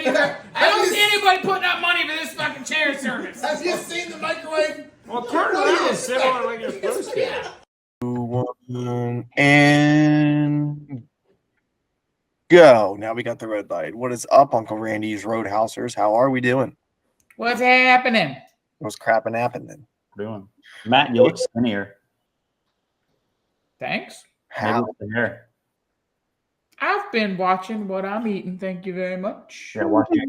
either. I don't see anybody putting up money for this fucking chair service. Have you seen the microwave? Well, turn it around and sit on it like you're supposed to. Yeah. 2, 1, and go. Now we got the red light. What is up, Uncle Randy's Roadhousers? How are we doing? What's happening? What's crapping happening? Doing. Matt, you look skinnier. Thanks. Maybe with the hair. I've been watching what I'm eating. Thank you very much. Yeah, watch your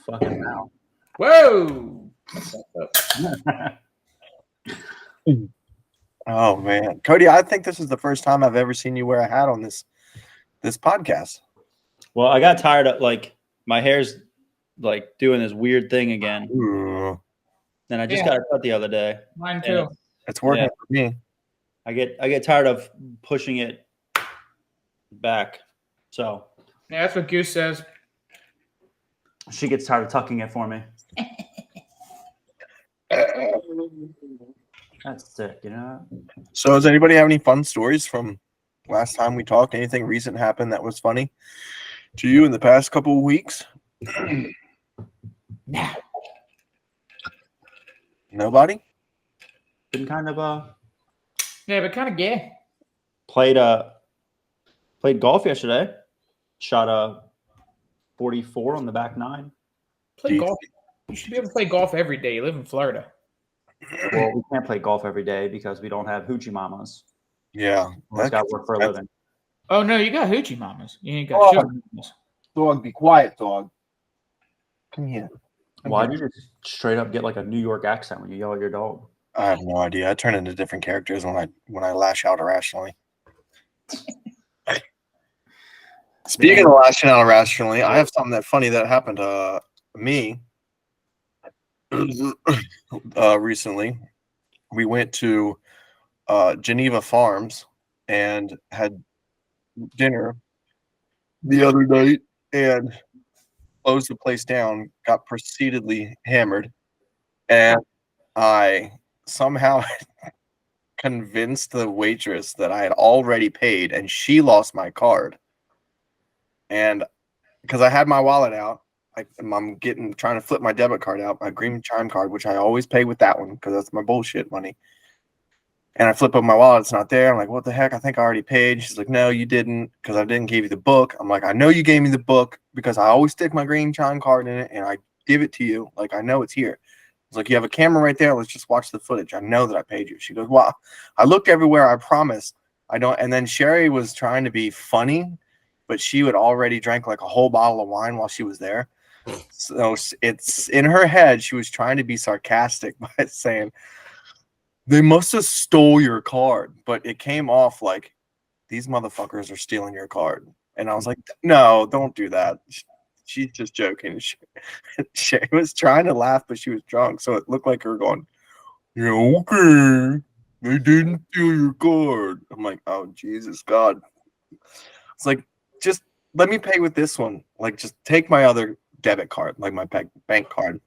fucking mouth. Whoa. Oh man, Cody, I think this is the first time I've ever seen you wear a hat on this podcast. Well, I got tired of my hair's doing this weird thing again. Ooh, And I just got it cut the other day. Mine too. it's working for me. I get tired of pushing it back. So Yeah, that's what Goose says. she gets tired of tucking it for me. That's sick, you know? So, does anybody have any fun stories from last time we talked? Anything recent happened that was funny to you in the past couple of weeks? Nah. Nobody? Been kind of Yeah, but kind of gay. played golf yesterday. Shot a 44 on the back nine. Play golf. You should be able to play golf every day. You live in Florida. Well, we can't play golf every day because we don't have hoochie mamas. Yeah. We got to work for a living. Oh, no, you got hoochie mamas. You ain't got sugar mamas. Dog, be quiet, dog. Come here. Why did you just straight up get like a New York accent when you yell at your dog? I have no idea. I turn into different characters when I lash out irrationally. Speaking of lashing out irrationally, I have something funny that happened to me recently. We went to Geneva Farms and had dinner the other night and closed the place down, got proceededly hammered, and I somehow convinced the waitress that I had already paid and she lost my card. And because I had my wallet out, I'm trying to flip my debit card out, my green chime card, which I always pay with that one because that's my bullshit money. And I flip up my wallet, it's not there. I'm like, what the heck? I think I already paid. She's like, no, you didn't, because I didn't give you the book. I'm like, I know you gave me the book because I always stick my green chime card in it and I give it to you. Like, I know it's here. It's like, you have a camera right there. Let's just watch the footage. I know that I paid you. She goes, well, I looked everywhere. I promise. I don't. And then Sherry was trying to be funny, but she had already drank like a whole bottle of wine while she was there. So it's in her head. She was trying to be sarcastic by saying, they must have stole your card, but it came off like these motherfuckers are stealing your card. And I was like, no, don't do that. She's just joking. She was trying to laugh, but she was drunk. So it looked like her going, yeah, okay. They didn't steal your card. I'm like, oh, Jesus God. It's like, just let me pay with this one. Like, just take my other debit card, like my bank card.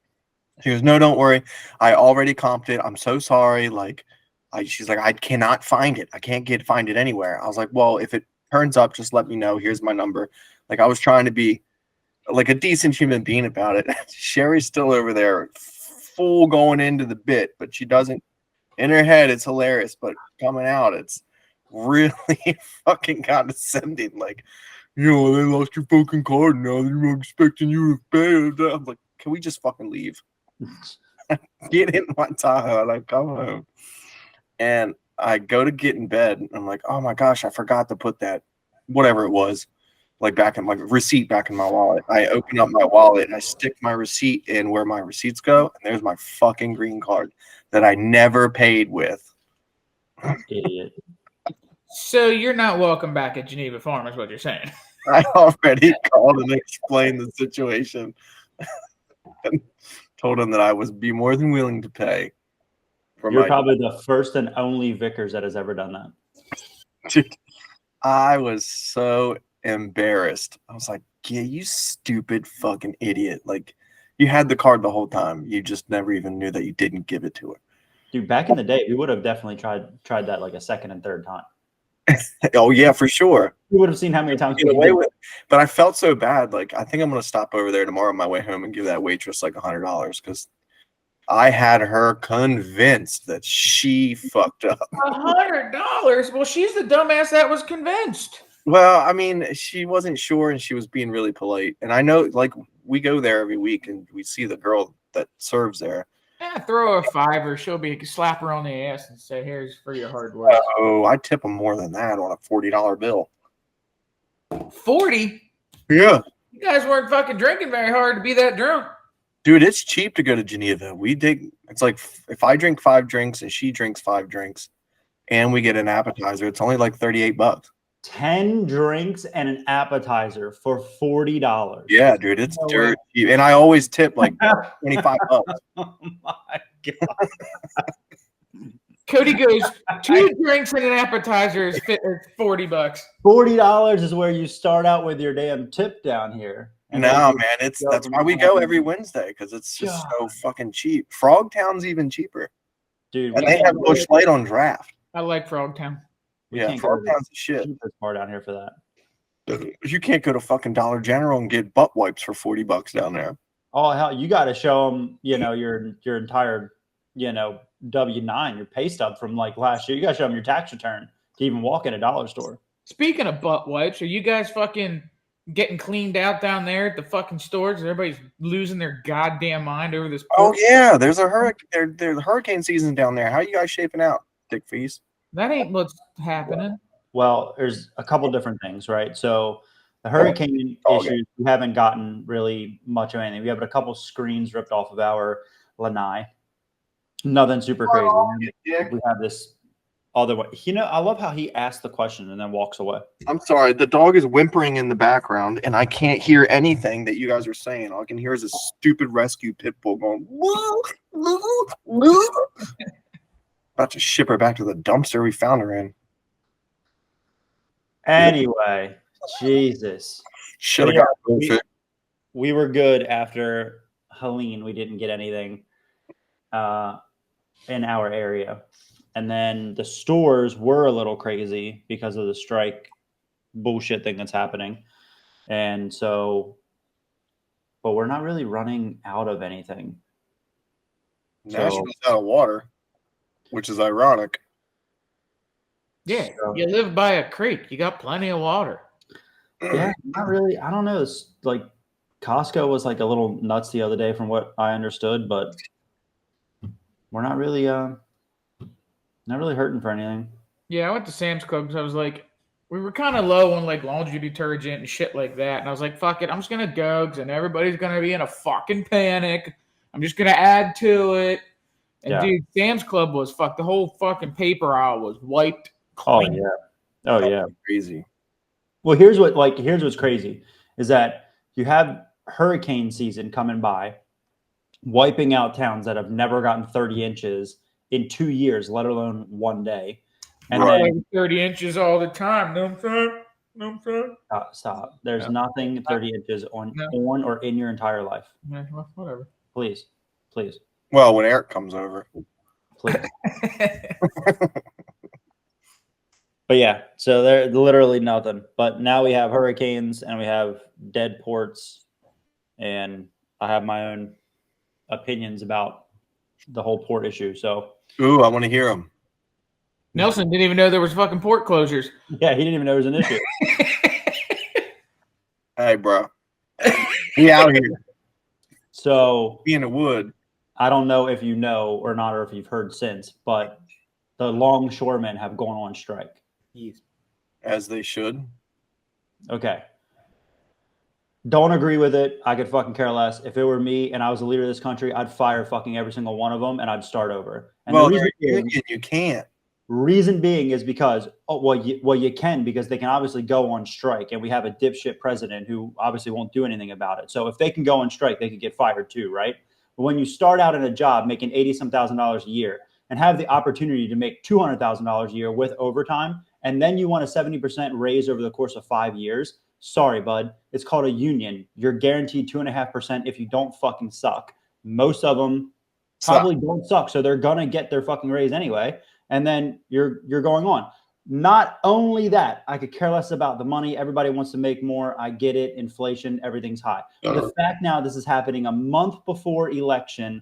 She goes, no, don't worry. I already comped it. I'm so sorry. She's like, I cannot find it. I can't find it anywhere. I was like, well, if it turns up, just let me know. Here's my number. Like, I was trying to be like a decent human being about it. Sherry's still over there, full going into the bit, but she doesn't. In her head, it's hilarious, but coming out, it's really fucking condescending. Like, they lost your fucking card now. They're expecting you to pay. I'm like, can we just fucking leave? Get in my Tahoe and I come home and I go to get in bed. I'm like, oh my gosh, I forgot to put that whatever it was back in my receipt back in my wallet. I open up my wallet and I stick my receipt in where my receipts go, and there's my fucking green card that I never paid with. Idiot. So you're not welcome back at Geneva Farm, is what you're saying. I already called and explained the situation and told him that I would be more than willing to pay. You're probably the first and only Vickers that has ever done that. Dude, I was so embarrassed. I was like, yeah, you stupid fucking idiot. Like, you had the card the whole time. You just never even knew that you didn't give it to her. Dude, back in the day, we would have definitely tried that like a second and third time. Oh yeah, for sure. You would have seen how many times Get we away did. with it. But I felt so bad. Like I think I'm gonna stop over there tomorrow on my way home and give that waitress like $100 because I had her convinced that she fucked up. $100. Well, she's the dumbass that was convinced. Well, I mean, she wasn't sure and she was being really polite. And I know, like, we go there every week and we see the girl that serves there. Throw her a $5. She'll be slap her on the ass and say, "Here's for your hard work." Oh, I tip them more than that on a $40 bill. 40. Yeah. You guys weren't fucking drinking very hard to be that drunk. Dude, it's cheap to go to Geneva. It's like if I drink 5 drinks and she drinks 5 drinks and we get an appetizer, it's only like $38. 10 drinks and an appetizer for $40. Yeah, dude, it's dirt cheap. And I always tip like $25. Oh my god. Cody goes, 2 drinks and an appetizer is $40. $40 is where you start out with your damn tip down here. And No, man, that's why we go every Wednesday because it's just so fucking cheap. Frogtown's even cheaper. Dude, And they have Busch Light on draft. I like Frogtown. Yeah, Frogtown's the shit. Cheapest part down here for that. You can't go to fucking Dollar General and get butt wipes for $40 down there. Oh hell, you got to show them, your entire, W-9, your pay stub from like last year. You got to show them your tax return to even walk in a dollar store. Speaking of butt wipes, are you guys fucking getting cleaned out down there at the fucking stores? Everybody's losing their goddamn mind over this. Oh yeah, there's a hurricane. There's hurricane season down there. How are you guys shaping out, Dick Feast? That ain't what's happening. Well, there's a couple different things, right? So the hurricane issues, we haven't gotten really much of anything. We have a couple screens ripped off of our lanai. Nothing super crazy. We have this other way. I love how he asks the question and then walks away. I'm sorry. The dog is whimpering in the background, and I can't hear anything that you guys are saying. All I can hear is a stupid rescue pit bull going, woo, woo, woo. About to ship her back to the dumpster we found her in. Anyway, Jesus. Should have got we were good after Helene. We didn't get anything in our area. And then the stores were a little crazy because of the strike bullshit thing that's happening. And so, but we're not really running out of anything. Nashville's out of water, which is ironic. Yeah, you live by a creek. You got plenty of water. Yeah, not really. I don't know. It's like Costco was like a little nuts the other day from what I understood, but we're not really hurting for anything. Yeah, I went to Sam's Club because I was like, we were kind of low on like laundry detergent and shit like that. And I was like, fuck it, I'm just going to go because everybody's going to be in a fucking panic. I'm just going to add to it. And dude, Sam's Club was the whole fucking paper aisle was wiped clean. Oh yeah. Crazy. Well, here's what's crazy is that you have hurricane season coming by, wiping out towns that have never gotten 30 inches in 2 years, let alone one day. And then 30 inches all the time. No, I'm sorry. Stop. There's nothing 30 inches on or in your entire life. Yeah, well, whatever. Please. Well, when Eric comes over. Please. But yeah, so there's literally nothing. But now we have hurricanes and we have dead ports, and I have my own opinions about the whole port issue. So, ooh, I want to hear him. Nelson didn't even know there was fucking port closures. Yeah, he didn't even know there was an issue. Hey, bro, he out here. So, be in the wood. I don't know if you know or not, or if you've heard since, but the longshoremen have gone on strike. As they should. Okay. Don't agree with it. I could fucking care less. If it were me and I was the leader of this country, I'd fire fucking every single one of them and I'd start over. And well, the reason you can't. Reason being is because you can, because they can obviously go on strike, and we have a dipshit president who obviously won't do anything about it. So if they can go on strike, they could get fired too, right? But when you start out in a job making $80,000 a year and have the opportunity to make $200,000 a year with overtime, and then you want a 70% raise over the course of 5 years, sorry, bud. It's called a union. You're guaranteed 2.5% if you don't fucking suck. Most of them probably don't suck, so they're gonna get their fucking raise anyway. And then you're going on. Not only that, I could care less about the money. Everybody wants to make more. I get it. Inflation, everything's high. The fact now this is happening a month before election.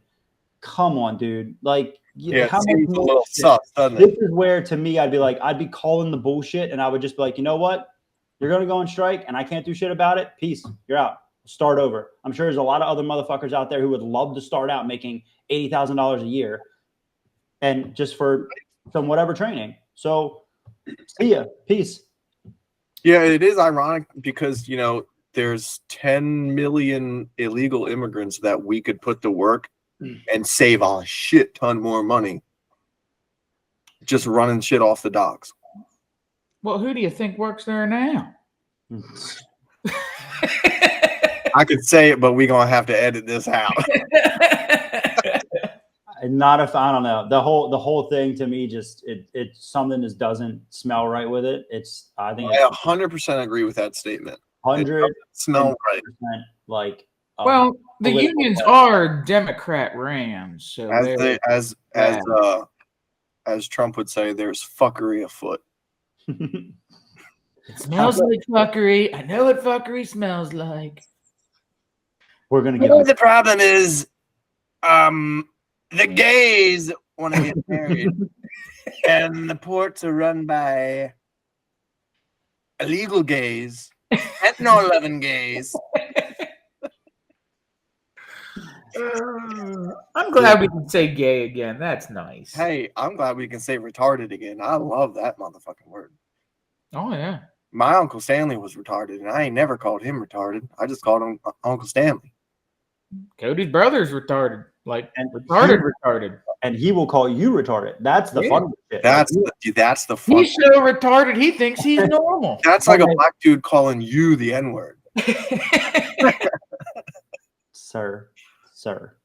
Come on, dude. Like, Yeah, how it much seems a more little shit? sus, doesn't This it? is where, to me, I'd be calling the bullshit, and I would just be like, you know what? You're going to go on strike, and I can't do shit about it. Peace. You're out. Start over. I'm sure there's a lot of other motherfuckers out there who would love to start out making $80,000 a year and just for some whatever training. So, see ya. Peace. Yeah, it is ironic because, you know, there's 10 million illegal immigrants that we could put to work and save a shit ton more money just running shit off the docks. Well, who do you think works there now? I could say it, but we're going to have to edit this out. Not if I don't know. The whole thing to me just it's something just doesn't smell right with it. I think I it's 100% agree with that statement. 100% Smell right. like Well, the political unions party. are Democrat rams, so As Trump would say, there's fuckery afoot. it smells like fuckery. I know what fuckery smells like. We're gonna You get know, the problem is, the gays want to get married, and the ports are run by illegal gays, ethno-loving gays. I'm glad we can say gay again. That's nice. Hey, I'm glad we can say retarded again. I love that motherfucking word. Oh yeah. My Uncle Stanley was retarded, and I ain't never called him retarded. I just called him Uncle Stanley. Cody's brother's retarded. Like And retarded. and he will call you retarded. That's the fun shit. That's the fun. He's so retarded he thinks he's normal. That's like a black dude calling you the N-word. Sir. Dude,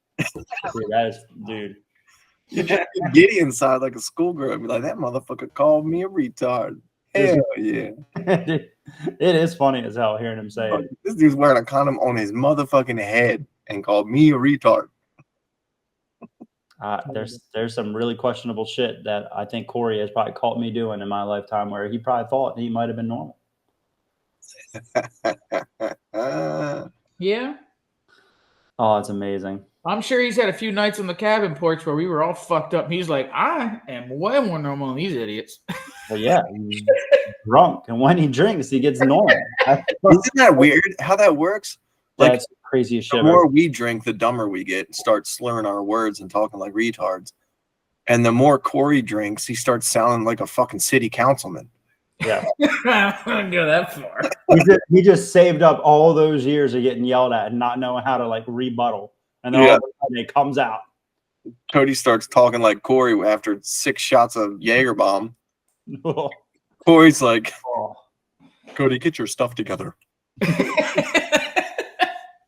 that is, dude. You just get inside like a schoolgirl and be like, that motherfucker called me a retard. Hell yeah. It is funny as hell hearing him say it. This dude's wearing a condom on his motherfucking head and called me a retard. There's some really questionable shit that I think Corey has probably caught me doing in my lifetime where he probably thought he might have been normal. Yeah. Oh, it's amazing. I'm sure he's had a few nights on the cabin porch where we were all fucked up. He's like, I am way more normal than these idiots. Well, yeah, he's drunk, and when he drinks, he gets normal. Isn't that weird how that works? Like, That's crazy as shit. the more we drink, the dumber we get and start slurring our words and talking like retards. And the more Corey drinks, he starts sounding like a fucking city councilman. Yeah. I wouldn't go that far. He just saved up all those years of getting yelled at and not knowing how to like rebuttal. And then all of a sudden it comes out. Cody starts talking like Corey after 6 shots of Jaeger bomb. Corey's like, Cody, get your stuff together.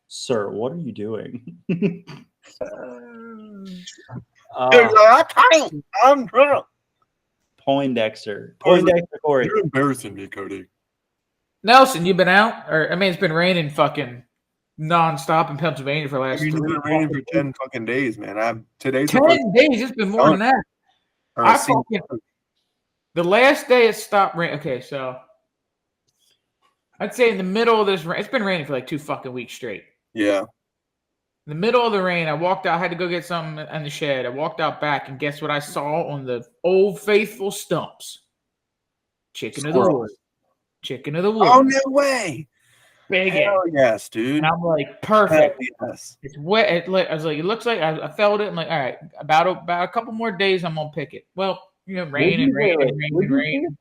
Sir, what are you doing? I'm drunk. Poindexter Corey. Corey. You're embarrassing me, Cody. Nelson, you been out? Or I mean, it's been raining fucking nonstop in Pennsylvania for the last 3 It's been raining for 10 fucking days, man. Today's 10 days. It's been more than that. The last day it stopped raining. Okay, so I'd say in the middle of this rain, it's been raining for like 2 fucking weeks straight. Yeah. In the middle of the rain, I walked out. I had to go get something in the shed. I walked out back, and guess what I saw on the old faithful stumps? Chicken of the woods. Chicken of the woods. Oh, no way. Big Hell yes, dude. And I'm like, perfect. Hell yes. It's wet. I was like, it looks like I felt it. I'm like, all right, about a couple more days, I'm gonna pick it. Well, you know, rain and rain and rain and rain.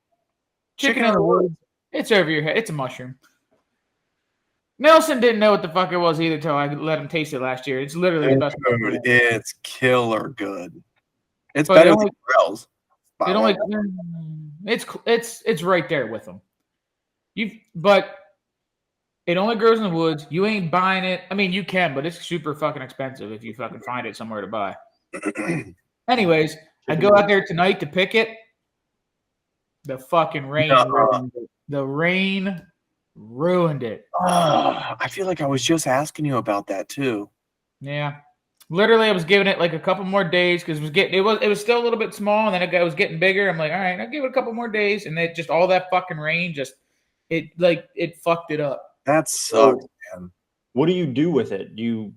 Chicken of the woods. It's over your head. It's a mushroom. Nelson didn't know what the fuck it was either until I let him taste it last year. It's literally the best. It's killer good. It's But better it than Morels. It's right there with them. But it only grows in the woods. You ain't buying it. I mean, you can, but it's super fucking expensive if you fucking find it somewhere to buy. Anyways, I go out there tonight to pick it. The fucking rain ruined it. The rain ruined it. I feel like I was just asking you about that too. Yeah. Literally, I was giving it like a couple more days because it was still a little bit small, and then it was getting bigger. I'm like, all right, I'll give it a couple more days, and then just all that fucking rain it fucked it up. That sucks, man. What do you do with it? Do you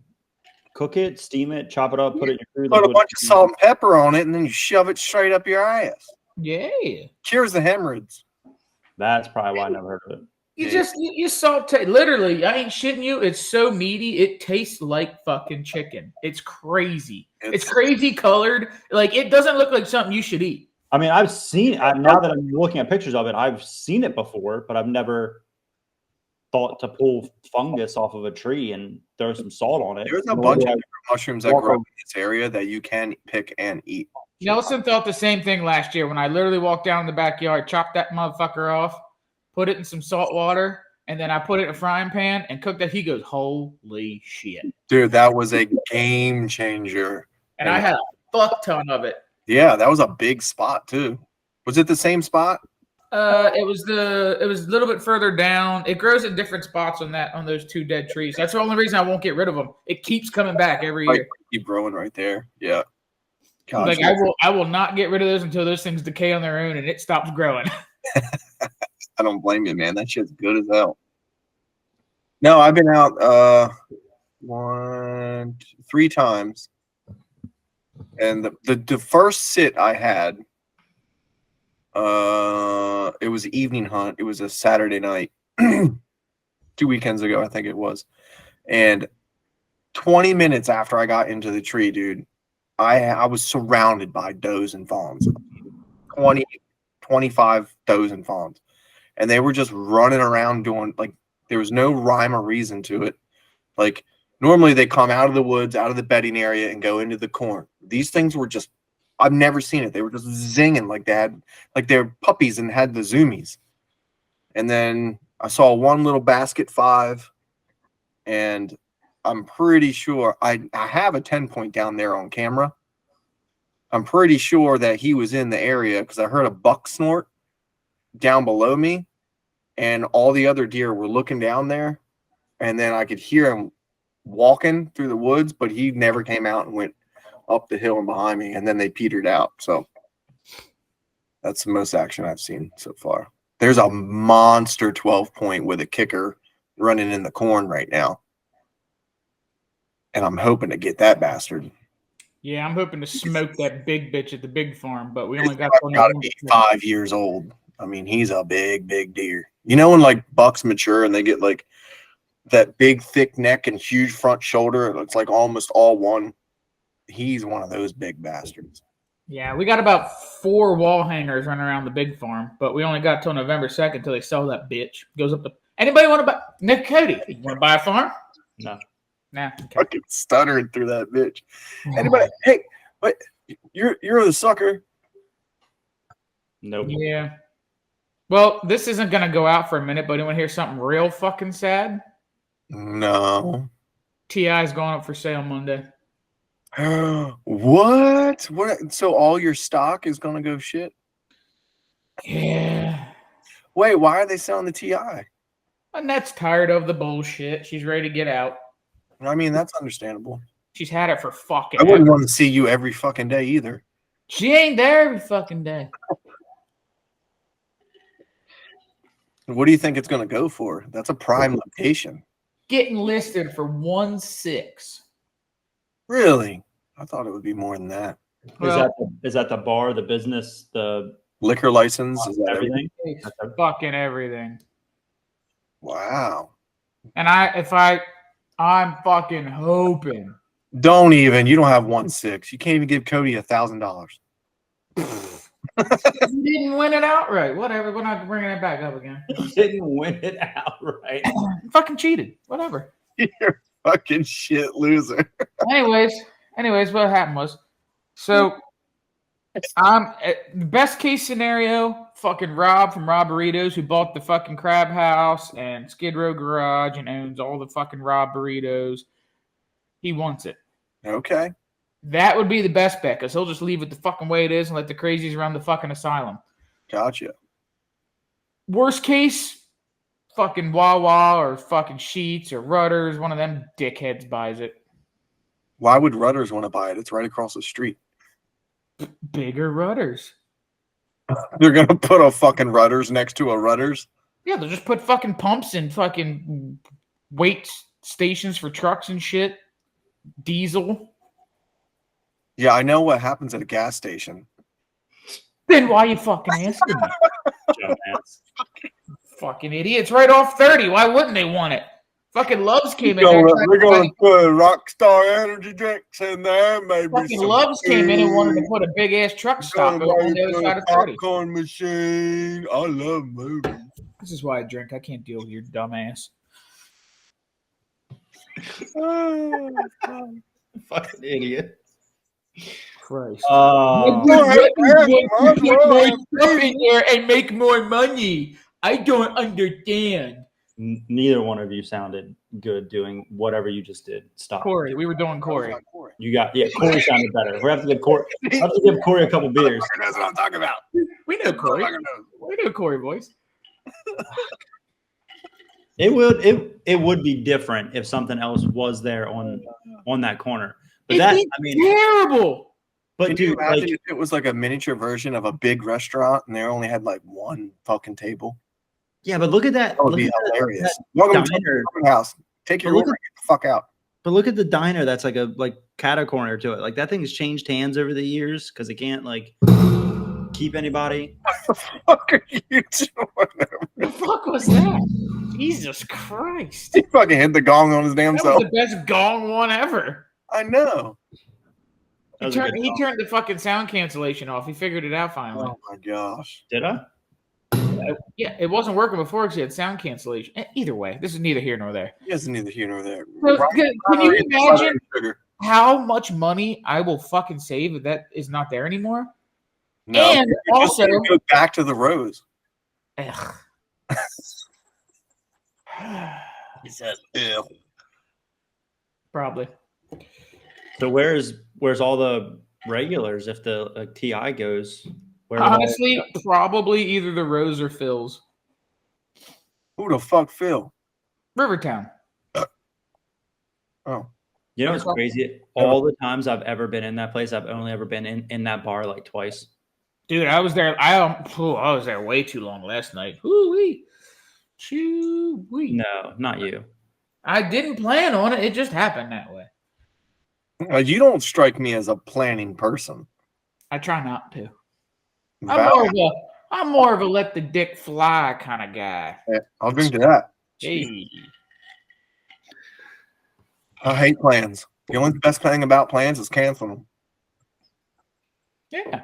cook it, steam it, chop it up, put it in your food? Put a bunch of salt and pepper on it, and then you shove it straight up your ass. Yeah, Cures the hemorrhoids. That's probably why I never heard of it. You saute. Literally, I ain't shitting you. It's so meaty. It tastes like fucking chicken. It's crazy. It's crazy colored. Like it doesn't look like something you should eat. I mean, I've seen now that I'm looking at pictures of it, I've seen it before, but I've never thought to pull fungus off of a tree and throw some salt on it. There's a bunch of different mushrooms that grow in this area that you can pick and eat. Nelson thought the same thing last year when I literally walked down in the backyard, chopped that motherfucker off, put it in some salt water, and then I put it in a frying pan and cooked it. He goes, holy shit. Dude, that was a game changer. And I had a fuck ton of it. Yeah, that was a big spot too. Was it the same spot? It was a little bit further down. It grows in different spots on those two dead trees. That's the only reason I won't get rid of them. It keeps coming back every year. Keep growing right there. Yeah. Gosh, like I will not get rid of those until those things decay on their own and it stops growing. I don't blame you, man. That shit's good as hell. No, I've been out 3 times. And the first sit I had, it was an evening hunt. It was a Saturday night, 2 weekends ago, I think it was. And 20 minutes after I got into the tree, dude, I was surrounded by does and fawns. 25 does and fawns. And they were just running around doing, like, there was no rhyme or reason to it. Like, normally they come out of the woods, out of the bedding area, and go into the corn. These things were just, I've never seen it. They were just zinging like they had, like they're puppies and had the zoomies. And then I saw one little basket 5, and I'm pretty sure I have a 10-point down there on camera. I'm pretty sure that he was in the area because I heard a buck snort down below me, and all the other deer were looking down there, and then I could hear him walking through the woods, but he never came out and went up the hill and behind me, and then they petered out. So that's the most action I've seen so far. There's a monster 12-point with a kicker running in the corn right now, and I'm hoping to get that bastard. Yeah, I'm hoping to smoke that big bitch at the big farm, but we only got to be 5 years old. I mean, he's a big deer. You know when like bucks mature and they get like that big thick neck and huge front shoulder, it's like almost all one. He's one of those big bastards. Yeah, we got about 4 wall hangers running around the big farm, but we only got till November 2nd till they sell that bitch. Goes up to anybody want to buy Nick Cody? You want to buy a farm? No. Nah. Okay. Fucking stuttering through that bitch. Anybody? Hey, but you're the sucker. Nope. Yeah. Well, this isn't gonna go out for a minute, but anyone hear something real fucking sad? No. TI's going up for sale Monday. What? So all your stock is gonna go shit? Yeah. Wait, why are they selling the TI? Annette's tired of the bullshit. She's ready to get out. I mean, that's understandable. She's had it for fucking I wouldn't ever. want to see you every fucking day either. She ain't there every fucking day. What do you think it's going to go for? That's a prime location. Getting listed for 1.6. Really? I thought it would be more than that. Well, Is that the bar, the business, the Liquor license? Is that everything? it's fucking everything. Wow. And I'm fucking hoping. Don't even. You don't have 1.6. You can't even give Cody $1,000. You didn't win it outright. Whatever. We're not bringing it back up again. He didn't win it outright. Fucking cheated. Whatever. You're a fucking shit loser. Anyways, what happened was, so best case scenario, fucking Rob from Rob Burritos, who bought the fucking Crab House and Skid Row Garage and owns all the fucking Rob Burritos, he wants it. Okay. That would be the best bet, because he'll just leave it the fucking way it is and let the crazies run the fucking asylum. Gotcha. Worst case, fucking Wawa or fucking Sheets or Rudders, one of them dickheads buys it. Why would Rudders want to buy it? It's right across the street. Bigger rudders. They're gonna put a fucking Rudders next to a Rudders. Yeah, they'll just put fucking pumps and fucking weight stations for trucks and shit. Diesel. Yeah, I know what happens at a gas station. Then why you fucking asking me? Dumbass. Fucking idiots. Right off 30. Why wouldn't they want it? Fucking Loves came in there. They're gonna put Rockstar energy drinks in there. Maybe Fucking some Loves came in and wanted to food. put a big ass truck stop Gonna on the other put side a of 30. popcorn machine. I love movies. This is why I drink. I can't deal with your dumb ass. Fucking idiot. Christ. Oh, in here and make more money. I don't understand. neither one of you sounded good doing whatever you just did. Stop. Corey, we were doing Corey. You got Corey sounded better. We have to give Corey. I have to give Corey a couple beers. That's what I'm talking about. We know Corey. We know Corey voice. It would be different if something else was there on that corner. But Terrible. But Can you dude, imagine like, if it was like a miniature version of a big restaurant and they only had like one fucking table? yeah, but look at that. That would Look be at that- hilarious. that Welcome to diner. the house. Take your But look order and get the fuck out. But look at the diner. That's like a catty corner to it. Like that thing has changed hands over the years because it can't like keep anybody. What the fuck are you doing? The fuck was that? Jesus Christ. He fucking hit the gong on his damn That self. was the best gong one ever. I know. That was a good He call. turned the fucking sound cancellation off. He figured it out finally. Oh my gosh. Did I? Yeah, it wasn't working before because he had sound cancellation. Either way, this is neither here nor there. He has neither here nor there. So, can you imagine Sugar. how much money I will fucking save if that is not there anymore? No, And you're just also- gonna go back to the rose. Ugh. He says, ew. Probably. So where's all the regulars if the TI goes? Where are they all- Honestly, probably either the Rose or Phil's. Who the fuck Phil? Rivertown. Oh. you know what's crazy? All the times I've ever been in that place, I've only ever been in that bar like twice. Dude, I was there. I was there way too long last night. Woo-wee. Choo-wee. No, not you. I didn't plan on it. It just happened that way. You don't strike me as a planning person. I try not to. Val- I'm more of a let the dick fly kind of guy. Yeah, I'll drink to that. Hey. I hate plans. The only best thing about plans is canceling them. Yeah.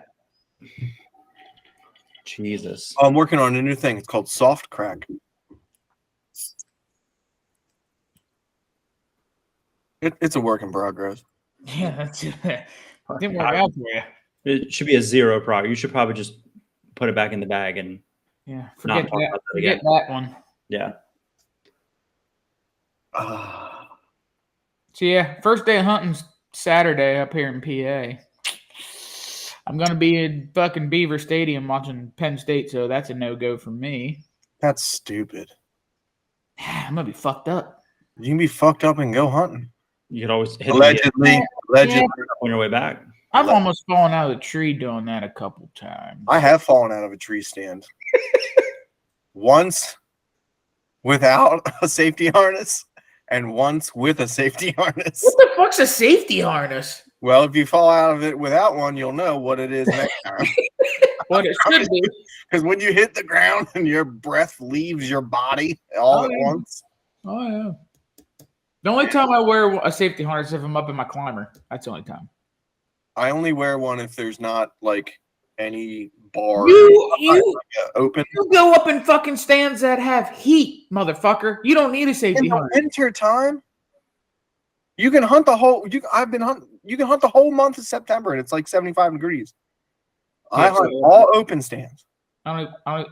Jesus. I'm working on a new thing. It's called soft crack. It's a work in progress. Yeah, that's didn't work out for you. It should be a zero product. You should probably just put it back in the bag and Yeah, not forget talk that. about that Forget again. that one. Yeah. So yeah, first day of hunting's Saturday up here in PA. I'm gonna be in fucking Beaver Stadium watching Penn State, so that's a no-go for me. That's stupid. I'm gonna be fucked up. You can be fucked up and go hunting. You could always hit the Allegedly. on your way back. I've almost fallen out of the tree doing that a couple times. I have fallen out of a tree stand. Once without a safety harness and once with a safety harness. What the fuck's a safety harness? Well, if you fall out of it without one, you'll know what it is next time. What it should be. Because when you hit the ground and your breath leaves your body all at yeah. once. Oh yeah. The only time I wear a safety harness is if I'm up in my climber. That's the only time. I only wear one if there's not like any bar You open. you go up in fucking stands that have heat, motherfucker. You don't need a safety In the harness. winter time, you can hunt the whole. You can hunt the whole month of September, and it's like 75 degrees. I Yeah, hunt so- all open stands.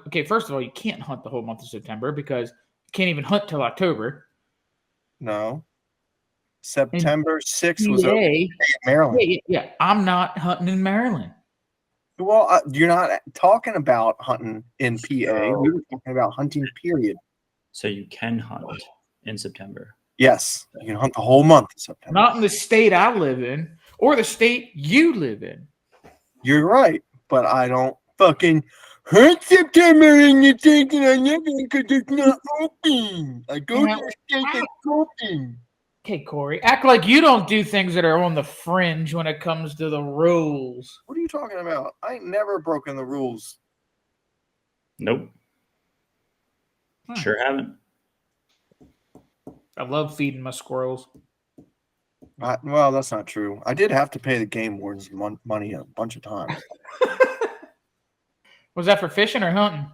Okay, first of all, you can't hunt the whole month of September because you can't even hunt till October. No, September 6th was open PA, in Maryland. yeah. I'm not hunting in Maryland. Well, you're not talking about hunting in PA. We were talking about hunting. Period. So you can hunt in September. Yes, you can hunt the whole month of September. Not in the state I live in or the state you live in. You're right, but I don't fucking hunt September and you're thinking I never because it's not open. I go to the state that's open. Okay, Corey, act like you don't do things that are on the fringe when it comes to the rules. What are you talking about? I ain't never broken the rules. Nope. Sure haven't. I love feeding my squirrels. Well, that's not true. I did have to pay the game wardens money a bunch of times. Was that for fishing or hunting?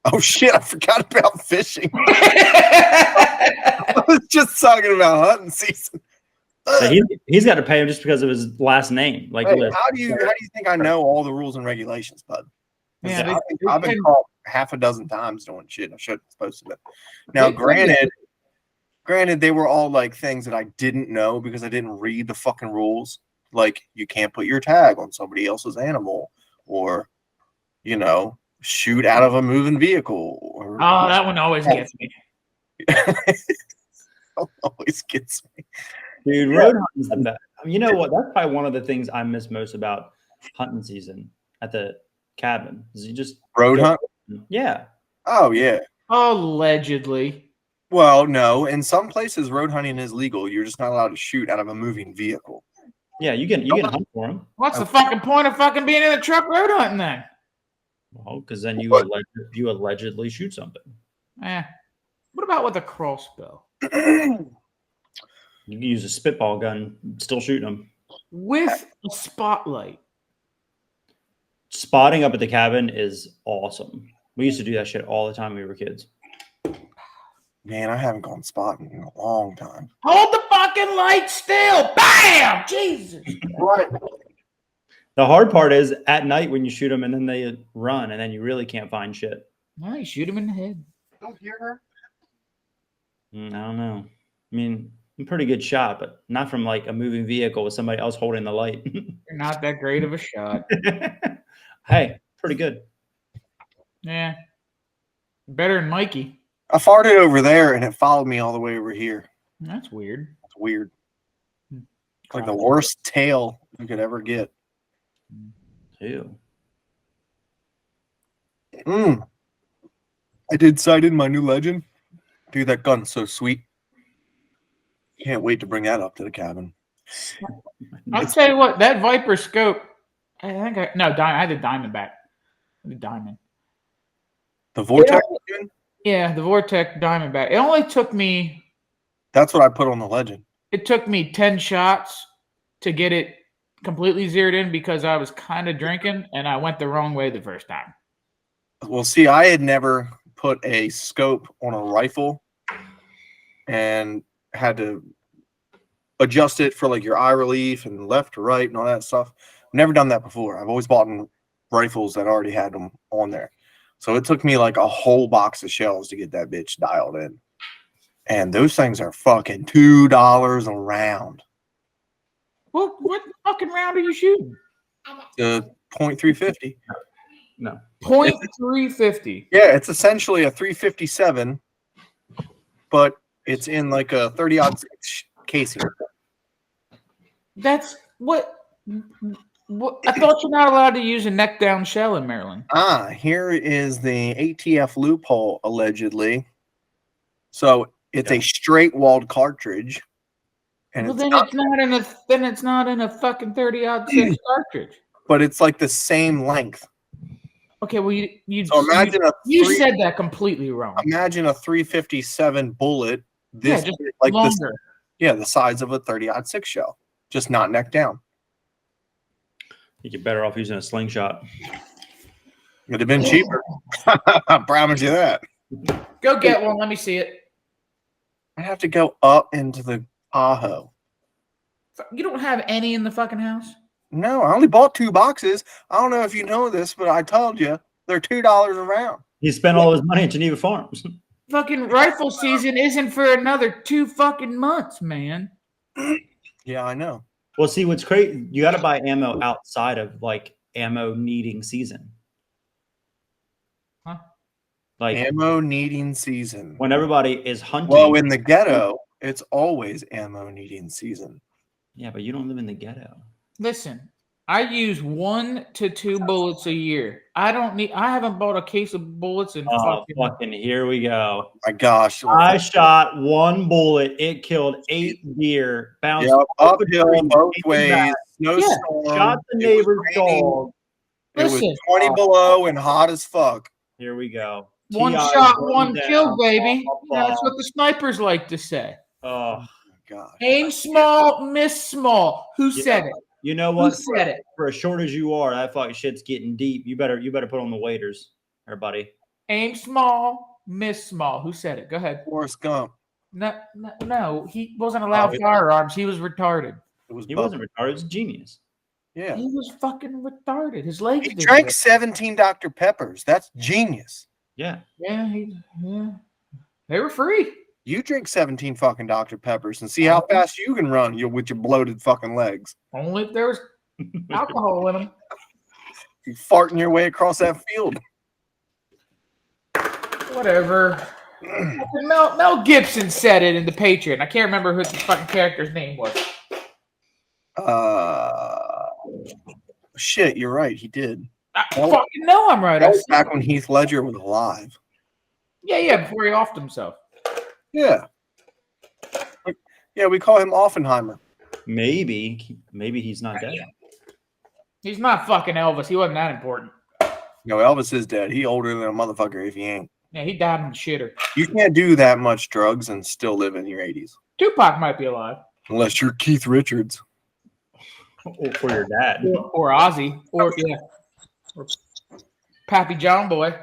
Oh shit! I forgot about fishing. I was just talking about hunting season. So he's got to pay him just because of his last name. Like, hey, how do you think I know all the rules and regulations, bud? Yeah, I've been caught half a dozen times doing shit I shouldn't supposed to. Now, granted, they were all like things that I didn't know because I didn't read the fucking rules. Like, you can't put your tag on somebody else's animal, or shoot out of a moving vehicle. Or, oh, that one always gets me. Always gets me. Dude, road hunting's the best. I mean, you know what? That's probably one of the things I miss most about hunting season at the cabin. Is you just road hunt? Yeah. Oh, yeah. Allegedly. Well, no. In some places, road hunting is legal. You're just not allowed to shoot out of a moving vehicle. Yeah, you can hunt for them. What's the fucking point of fucking being in the truck road hunting then? Well, because then you allegedly shoot something. What about with a crossbow? You can use a spitball gun, still shooting them. With a spotlight. Spotting up at the cabin is awesome. We used to do that shit all the time when we were kids. Man, I haven't gone spotting in a long time. Hold the fucking light still. Bam! Jesus. Right. The hard part is at night when you shoot them and then they run and then you really can't find shit. No, you shoot him in the head. Don't hear her. I don't know. I mean, I'm a pretty good shot, but not from like a moving vehicle with somebody else holding the light. You're not that great of a shot. Hey, pretty good. Yeah. Better than Mikey. I farted over there and it followed me all the way over here. That's weird. It's weird. It's like the worst tail you could ever get. Ew. I did sight in my new Legend. Dude, that gun's so sweet. Can't wait to bring that up to the cabin. I'll tell you what, that Viper scope, I had the Diamondback. The Diamond. The Vortex? Yeah, the Vortex Diamondback. It only took me... That's what I put on the Legend. It took me 10 shots to get it completely zeroed in because I was kind of drinking and I went the wrong way the first time. Well, see, I had never put a scope on a rifle and had to adjust it for like your eye relief and left to right and all that stuff. Never done that before. I've always bought rifles that already had them on there. So it took me like a whole box of shells to get that bitch dialed in. And those things are fucking $2 a round. Well, what fucking round are you shooting? .350. No. .350. Yeah, it's essentially a 357, but it's in like a 30-aught casing. That's what I thought you're not allowed to use a neck down shell in Maryland. Here is the ATF loophole, allegedly. So it's a straight walled cartridge. And well, it's not in a fucking 30-06 cartridge. But it's like the same length. Okay, well you said that completely wrong. Imagine a 357 bullet. Just like longer. The size of a 30-06 shell, just not neck down. You get better off using a slingshot. It'd have been cheaper. I promise you that. Go get one. Let me see it. I have to go up into the Tahoe. You don't have any in the fucking house? No, I only bought 2 boxes. I don't know if you know this, but I told you they're $2 a round. He spent all his money at Geneva Farms. Fucking rifle season isn't for another 2 fucking months, man. Yeah, I know. Well, see, what's crazy, you got to buy ammo outside of like ammo needing season. Huh? Like ammo needing season. When everybody is hunting. Well, in the ghetto, It's always ammo needing season. Yeah, but you don't live in the ghetto. Listen, I use 1 to 2 bullets a year. I haven't bought a case of bullets in Oh, fucking here we go. My gosh. I shot 1 bullet. It killed 8 deer. Bounced Yep, off a uphill tree, both came ways. back, Snowstorm. shot the It was neighbor's raining. dog. It was Listen. 20 below and hot as fuck. Here we go. One TI shot, burns one down, kill, baby. blah, blah, That's blah. what the snipers like to say. Oh, My gosh. Aim small, miss small. Who said it? you know Who what? said it? For as short as you are, that fucking shit's getting deep. You better put on the waders, everybody. Aim small, miss small. Who said it? Go ahead. Forrest Gump. No, he wasn't allowed Oh, firearms. He was retarded. It was He Bubba. wasn't retarded. It's a genius. Yeah. He was fucking retarded. His legs He did drank that. 17 Dr. Peppers. That's genius. Yeah. Yeah. They were free. You drink 17 fucking Dr. Peppers and see how fast you can run with your bloated fucking legs. Only if there was alcohol in them. You farting your way across that field. Whatever. Mel Gibson said it in The Patriot. I can't remember who the fucking character's name was. Shit, you're right. He did. I fucking know I'm right. That was back when Heath Ledger was alive. Yeah, before he offed himself. Yeah. Yeah, we call him Offenheimer. Maybe he's not dead. He's not fucking Elvis. He wasn't that important. No, Elvis is dead. He older than a motherfucker if he ain't. Yeah, he died in the shitter. You can't do that much drugs and still live in your 80s. Tupac might be alive. Unless you're Keith Richards. Or your dad. Or Ozzy. Or Pappy John Boy.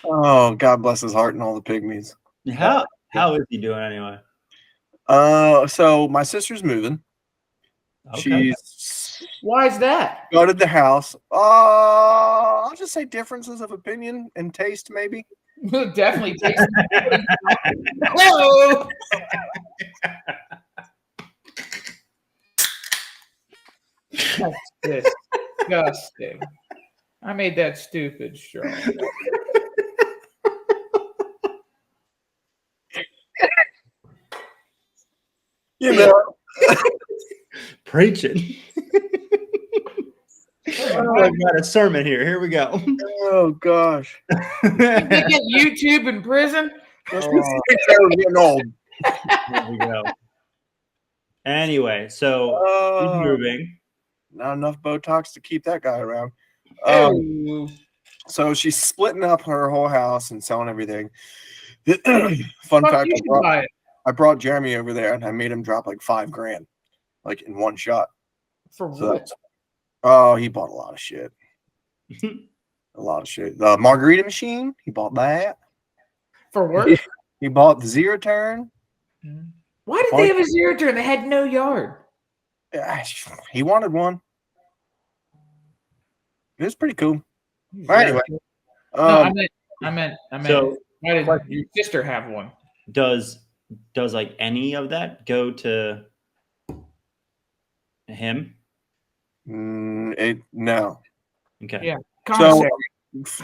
Oh, God bless his heart and all the pygmies. How is he doing anyway? So my sister's moving. Okay. She's Why is that? gutted the house. I'll just say differences of opinion and taste, maybe. Definitely takes. Hello. That's disgusting. I made that stupid straw. You know, Preaching. I've got a sermon here. Here we go. oh gosh. Did they get YouTube in prison? Getting old. Here we go. Anyway, so he's moving. Not enough Botox to keep that guy around. Oh. So she's splitting up her whole house and selling everything. Fun Fuck, fact: you should buy it. I brought Jeremy over there and I made him drop like $5,000, like in one shot. For So what? that's- oh, he bought a lot of shit. A lot of shit. The margarita machine, he bought that. For work? He bought the zero turn. Why did they have a zero turn? They had no yard. He wanted one. It was pretty cool. Anyway, No, I meant. So why did your sister have one? does like any of that go to him? no. Okay. Yeah. So Concept.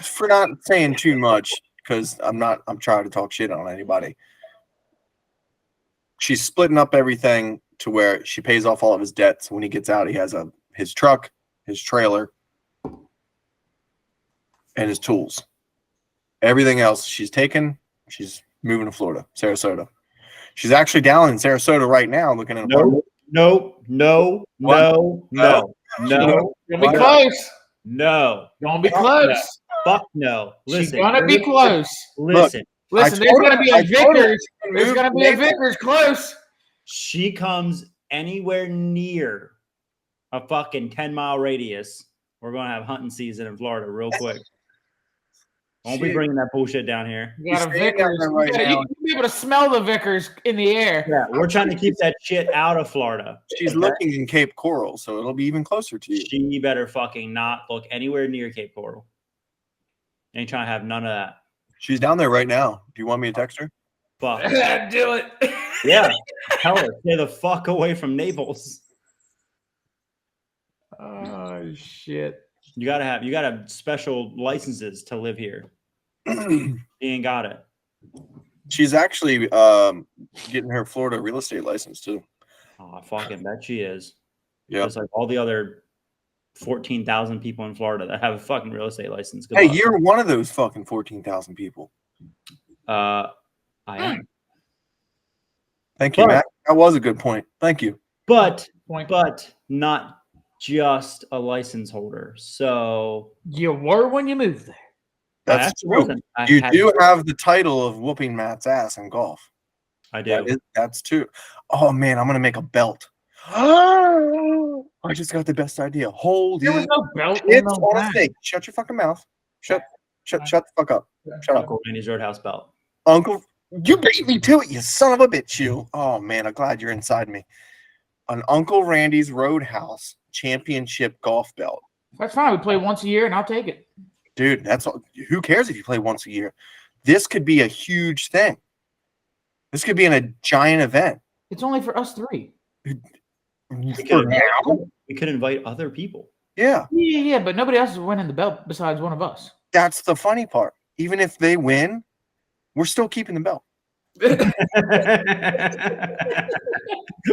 for not saying too much, because I'm trying to talk shit on anybody. She's splitting up everything to where she pays off all of his debts. When he gets out, he has his truck, his trailer, and his tools. Everything else she's moving to Florida, Sarasota. She's actually down in Sarasota right now looking at a No. Gonna be close. No. Gonna be close. Fuck no. She's Listen. gonna be close. Listen. Listen, there's gonna be a Vickers. There's gonna be a Vickers close. She comes anywhere near a fucking 10-mile radius, we're gonna have hunting season in Florida real quick. Won't be bringing that bullshit down here. You got a He's staying down Vickers. there right now. You'll be able to smell the Vickers in the air. Yeah, we're trying to keep that shit out of Florida. She's looking in Cape Coral, so it'll be even closer to you. She better fucking not look anywhere near Cape Coral. Ain't trying to have none of that. She's down there right now. Do you want me to text her? Fuck. Do it. Yeah. Tell her, stay the fuck away from Naples. Oh shit. You gotta have special licenses to live here. He ain't got it. She's actually getting her Florida real estate license too. Oh, I fucking bet she is. Yeah. Just like all the other 14,000 people in Florida that have a fucking real estate license. Good Hey, luck. you're one of those fucking 14,000 people. I am. Thank you, But- Matt. That was a good point. Thank you. But Point. not just a license holder. So You were when you moved there. I That's actually true. wasn't. I You had- do have the title of whooping Matt's ass in golf. I do. That's true. Oh man, I'm gonna make a belt. I just got the best idea. Holy There was no belt. shit no on a time. snake. Shut your fucking mouth. Shut the fuck up. Shut up. Uncle Randy's Roadhouse belt. Uncle, you beat me to it, you son of a bitch, you. Oh man, I'm glad you're inside me. An Uncle Randy's Roadhouse championship golf belt. That's fine. We play once a year, and I'll take it. Dude, that's all. Who cares if you play once a year? This could be a huge thing. This could be in a giant event. It's only for us three. For now? We could invite other people. Yeah, Yeah, but nobody else is winning the belt besides one of us. that's the funny part. Even if they win, we're still keeping the belt.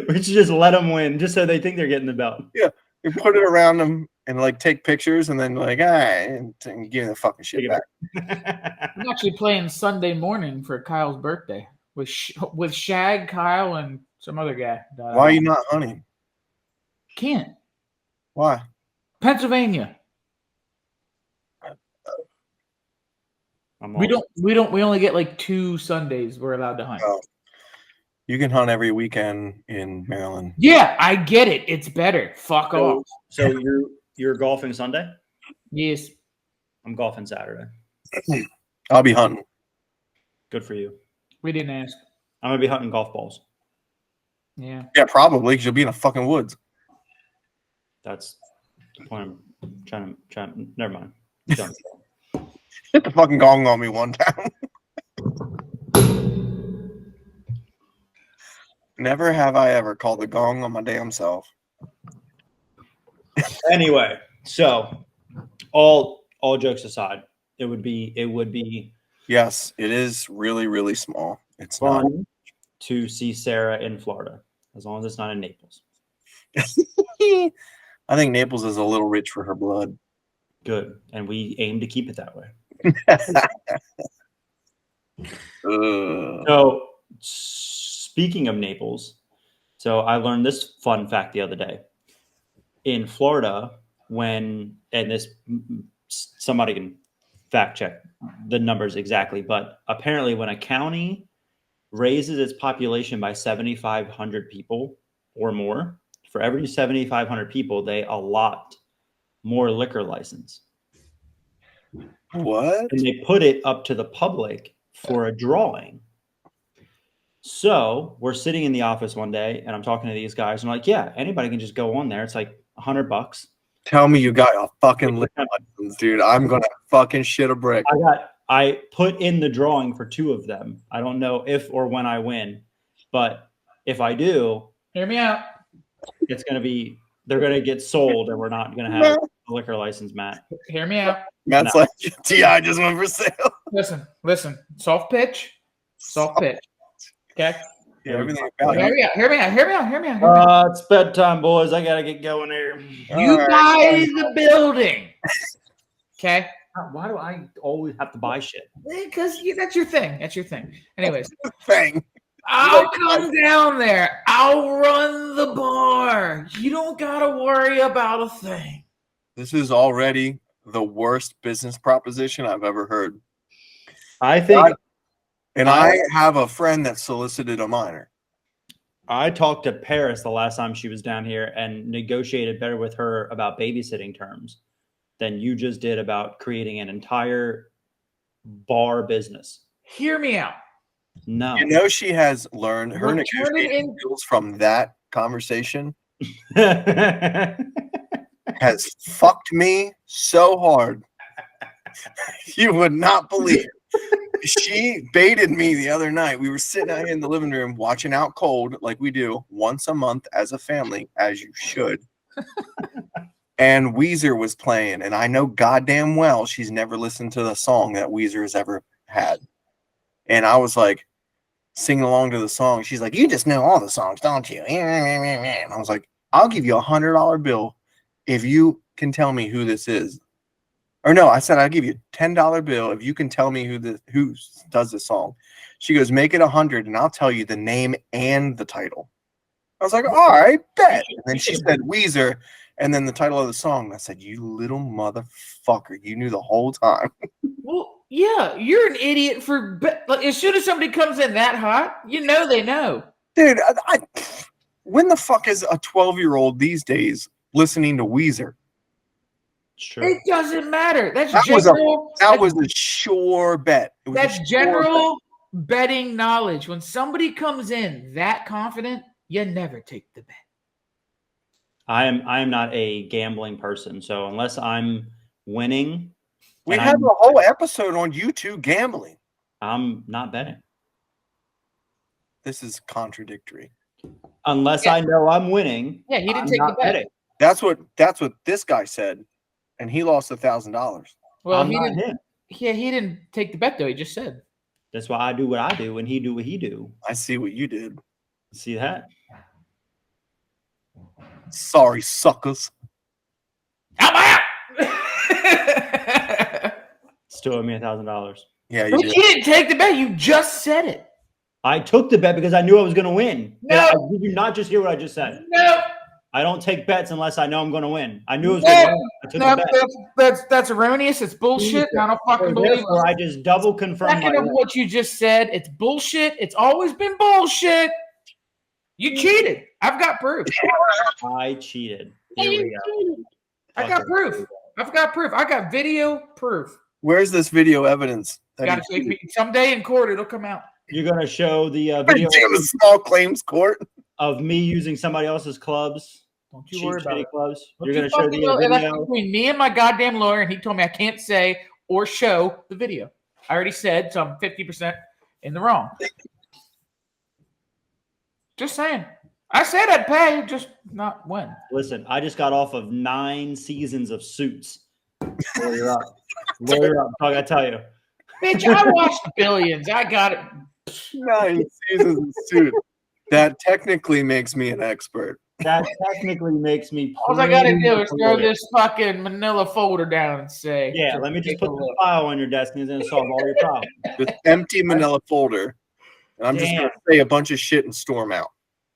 We should just let them win, just so they think they're getting the belt. You put it around them and like take pictures and then like, and give the fucking shit Take it back. I'm actually playing Sunday morning for Kyle's birthday with Shag, Kyle, and some other guy. Why are you not hunting? Can't. Why? Pennsylvania. I'm We all- we only get like 2 Sundays we're allowed to hunt. Oh. You can hunt every weekend in Maryland. Yeah, I get it. It's better. Fuck off. So you're golfing Sunday? Yes. I'm golfing Saturday. I'll be hunting. Good for you. We didn't ask. I'm gonna be hunting golf balls. Yeah. Yeah, probably because you'll be in the fucking woods. That's the point I'm trying to never mind. Done. Hit the fucking gong on me one time. Never have I ever called the gong on my damn self. Anyway, so all jokes aside, it would be Yes, it is really, really small. It's not. fun to see Sarah in Florida, as long as it's not in Naples. I think Naples is a little rich for her blood. Good, and we aim to keep it that way. So, speaking of Naples, so I learned this fun fact the other day. In Florida, and this somebody can fact check the numbers exactly, but apparently when a county raises its population by 7,500 people or more, for every 7,500 people, they allot more liquor license. What? And they put it up to the public for a drawing. So we're sitting in the office one day and I'm talking to these guys. And I'm like, yeah, anybody can just go on there. It's like $100. Tell me you got a fucking liquor license, dude. I'm gonna fucking shit a brick. I put in the drawing for 2 of them. I don't know if or when I win, but if I do, Hear me out. they're gonna get sold and we're not gonna have a liquor license, Matt. Hear me out. Matt's like, T.I. just went for sale. Listen. Soft pitch. Okay. Yeah, everything about Hear it. me out. It's bedtime, boys. I gotta get going here. You buy the building. Okay. Why do I always have to buy shit? Because that's your thing. Anyways, Thing. I'll come down there. I'll run the bar. You don't gotta worry about a thing. This is already the worst business proposition I've ever heard. I think And I have a friend that solicited a minor. I talked to Paris the last time she was down here and negotiated better with her about babysitting terms than you just did about creating an entire bar business. Hear me out. No. You know, she has learned her We'll turn it negotiating in- skills from that conversation That's has fucked me so hard. You would not believe. She baited me the other night. We were sitting out here in the living room watching Out Cold like we do once a month as a family, as you should. And Weezer was playing, and I know goddamn well she's never listened to the song that Weezer has ever had. And I was like, singing along to the song. She's like, "You just know all the songs, don't you?" And I was like, "I'll give you $100 bill if you can tell me who this is." Or no, I said I'll give you $10 bill if you can tell me who does this song. She goes, "Make it 100, and I'll tell you the name and the title." I was like, "All right, bet." And then she said Weezer, and then the title of the song. I said, "You little motherfucker, you knew the whole time." Well, yeah, you're an idiot for like as soon as somebody comes in that hot, you know they know. Dude, when the fuck is a 12-year-old these days listening to Weezer? Sure. It doesn't matter. That Was a sure bet. It was that's a sure general betting knowledge. When somebody comes in that confident, you never take the bet. I am not a gambling person, so unless I'm winning, We have a whole episode on YouTube gambling. I'm not betting. This is contradictory. Unless I know I'm winning. Yeah, he didn't I'm take the not bet. betting. That's what this guy said, and he lost $1,000. Well, I'm he not didn't. him. Yeah, he didn't take the bet though. He just said. That's why I do what I do and he do what he do. I see what you did. See that? Sorry, suckers. I'm out. Still owe me $1,000. Yeah, you But did. you didn't take the bet. You just said it. I took the bet because I knew I was going to win. No. Did you not just hear what I just said? No. I don't take bets unless I know I'm going to win. I knew I was going to win. I took the bet. That's erroneous. It's bullshit. And I don't fucking believe Therefore, it. I just double confirmed Second of what you just said, it's bullshit. It's always been bullshit. You cheated. I've got proof. I cheated. Here we go. I got proof. I've got proof. I got video proof. Where's this video evidence? Got to take me someday in court. It'll come out. You're going to show the video the small claims court of me using somebody else's clubs. Don't you worry about it. Clubs. Don't You're you going to show fucking the know- that's video. between me and my goddamn lawyer, and he told me I can't say or show the video. I already said, so I'm 50% in the wrong. Just saying. I said I'd pay, just not when. Listen, I just got off of 9 seasons of Suits. Lawyer up. Lawyer up. I gotta tell you. Bitch, I watched Billions. I got it. 9 seasons of Suits. That technically makes me an expert. That technically makes me. All I gotta do is throw this fucking manila folder down and say, Yeah, let me just put the file on your desk and it's gonna solve all your problems. This empty manila folder. And I'm just Damn. going to say a bunch of shit and storm out.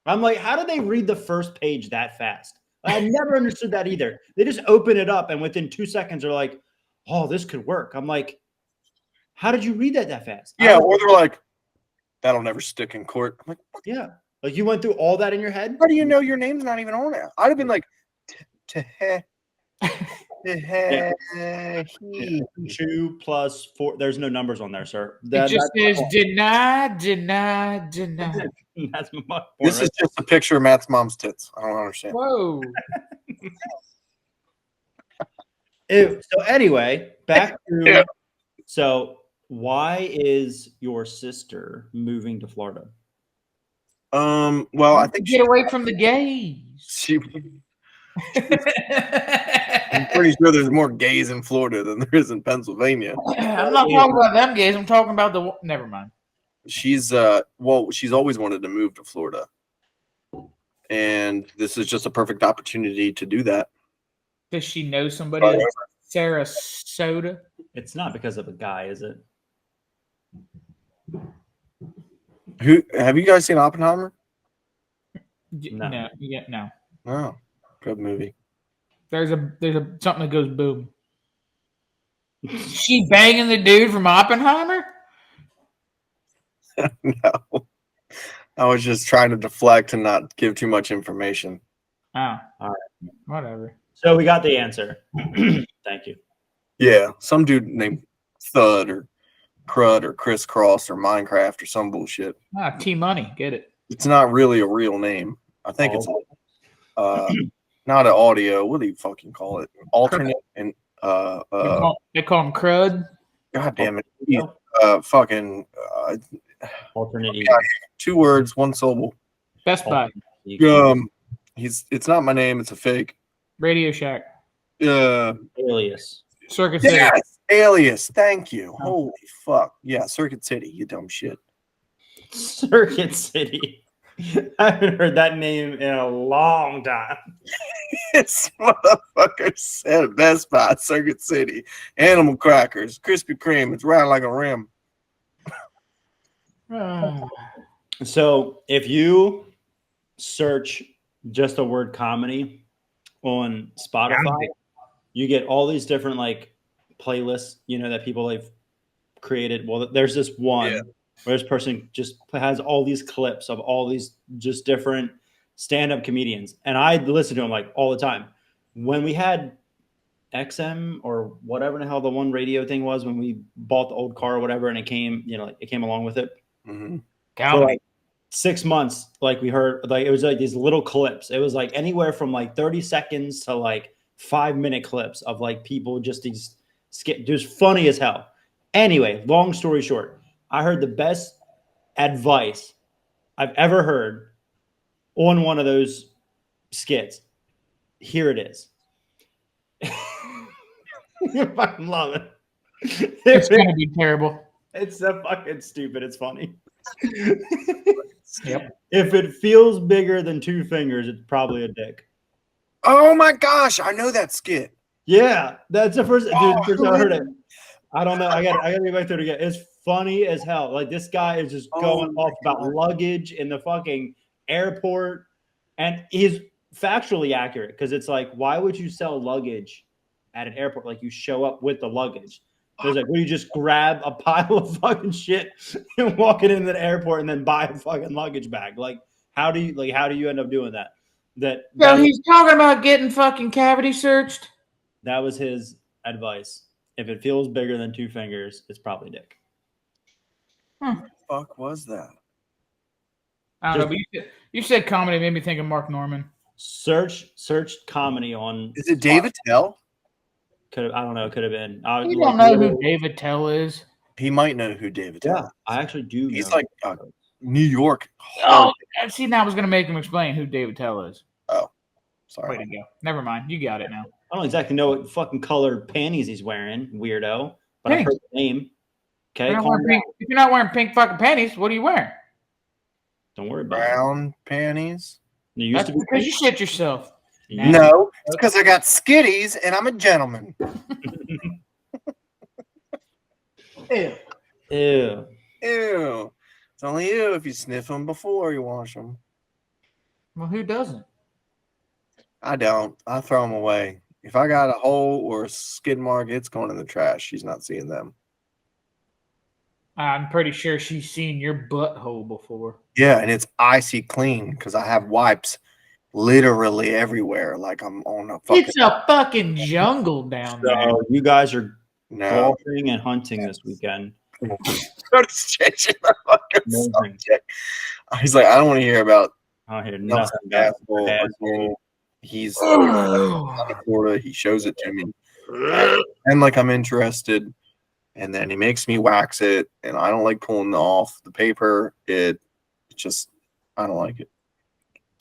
I'm like, how do they read the first page that fast? I never understood that either. They just open it up and within 2 seconds are like, oh, this could work. I'm like, how did you read that fast? Yeah, or they're like, that'll never stick in court. I'm like, Yeah. Like you went through all that in your head? how do you know your name's not even on it? I'd have been like, 2 plus 4. There's no numbers on there, sir. It just that's says deny, deny, deny. that's my point. This is just a picture of Matt's mom's tits. I don't understand. Whoa. Ew. So anyway, back to Yeah. so why is your sister moving to Florida? Well, I think Get away from the gays. I'm pretty sure there's more gays in Florida than there is in Pennsylvania. I'm not talking about them gays. I'm talking about the. Never mind. She's she's always wanted to move to Florida, and this is just a perfect opportunity to do that. Does she know somebody in Sarasota? It's not because of a guy, is it? Who have you guys seen Oppenheimer? No. No. Yeah, no. Oh, good movie. There's a something that goes boom. She banging the dude from Oppenheimer? No, I was just trying to deflect and not give too much information. Oh, All right. Whatever. So we got the answer. Thank you. Yeah, some dude named Thud or Crud or Crisscross or Minecraft or some bullshit. T Money, get it? It's not really a real name. I think it's not an audio. What do you fucking call it? Alternate and They call him Crud. God damn it. Alternate. Ego. 2 words, 1 syllable. Best Buy, It's not my name. It's a fake. Radio Shack, Alias. Circuit City. Yes, Alias. Thank you. Holy fuck. Yeah, Circuit City. You dumb shit. Circuit City. I haven't heard that name in a long time. This motherfucker said Best Buy, Circuit City, Animal Crackers, Krispy Kreme. It's round like a rim. So if you search just the word comedy on Spotify, you get all these different like playlists, you know, that people have created. Well, there's this one where this person just has all these clips of all these just different stand-up comedians, and I listen to them like all the time. When we had XM or whatever the hell the one radio thing was, when we bought the old car or whatever, and it came, you know, like, it came along with it. Mm-hmm. For like 6 months, like we heard, like it was like these little clips. It was like anywhere from like 30 seconds to like 5-minute clips of like people just these skit, just funny as hell. Anyway, long story short, I heard the best advice I've ever heard on one of those skits. Here it is. I fucking love it. It's gonna be terrible. It's so fucking stupid. It's funny. Yep. If it feels bigger than 2 fingers, it's probably a dick. Oh my gosh, I know that skit. Yeah, that's the first. Dude, the first time I heard it. I don't know. I got to get back there again. It's funny as hell. Like this guy is just going off about luggage in the fucking airport, and he's factually accurate because it's like, why would you sell luggage at an airport? Like you show up with the luggage. So it's like, would you just grab a pile of fucking shit and walk it into the airport and then buy a fucking luggage bag? Like, how do you end up doing that? So he's talking about getting fucking cavity searched. That was his advice. If it feels bigger than 2 fingers, it's probably dick. What the fuck was that? I don't know, but you said comedy made me think of Mark Norman. Search comedy on. Is it David Tell? I don't know. Could have been. You don't know who David Tell is? He might know who David Tell. Yeah, I actually do. He's like New York. Oh, see, now I was going to make him explain who David Tell is. Oh, sorry. Way to go. Never mind. You got it now. I don't exactly know what fucking color panties he's wearing, weirdo. But I heard the name. Okay, if you're not wearing pink fucking panties, what are you wearing? Don't worry about Brown panties. it. You used to be because you shit yourself. No, it's because I got skitties and I'm a gentleman. Ew. Ew. Ew. It's only you if you sniff them before you wash them. Well, who doesn't? I don't. I throw them away. If I got a hole or a skid mark, it's going in the trash. She's not seeing them. I'm pretty sure she's seen your butthole before. Yeah, and it's icy clean because I have wipes literally everywhere. Like I'm on a fucking. It's a fucking jungle down there. So you guys are No. golfing and hunting this weekend. Changing the fucking subject. He's like, I don't want to hear about I hear no, nothing. asshole. He's in Florida. He shows it to me, and like I'm interested. And then he makes me wax it, and I don't like pulling off the paper. It just, I don't like it.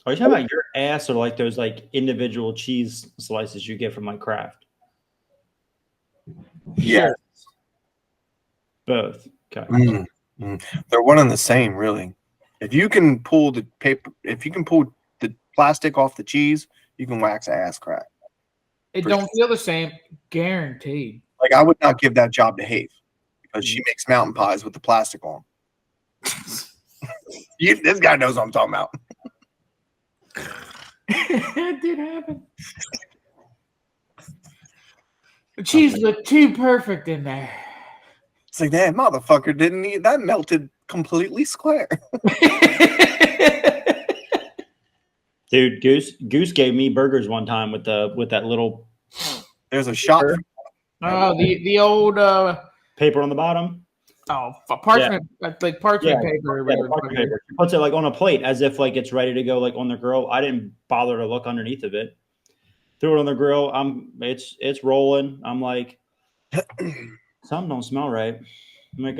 Are you talking about your ass or like those like individual cheese slices you get from like Kraft? Yeah, both. Okay. They're one and the same, really. If you can pull the paper, if you can pull the plastic off the cheese, you can wax ass crack. It don't feel the same, guaranteed. Like I would not give that job to Have because she makes mountain pies with the plastic on. This guy knows what I'm talking about. It did happen. The cheese looked too perfect in there. It's like that motherfucker didn't eat that melted completely square. Dude, Goose gave me burgers one time with that little. There's a shot. Oh, the old paper on the bottom. Oh, parchment, like parchment paper. Parchment paper. She puts it like on a plate as if like it's ready to go like on the grill. I didn't bother to look underneath of it. Threw it on the grill. It's rolling. I'm like, something don't smell right. I'm like,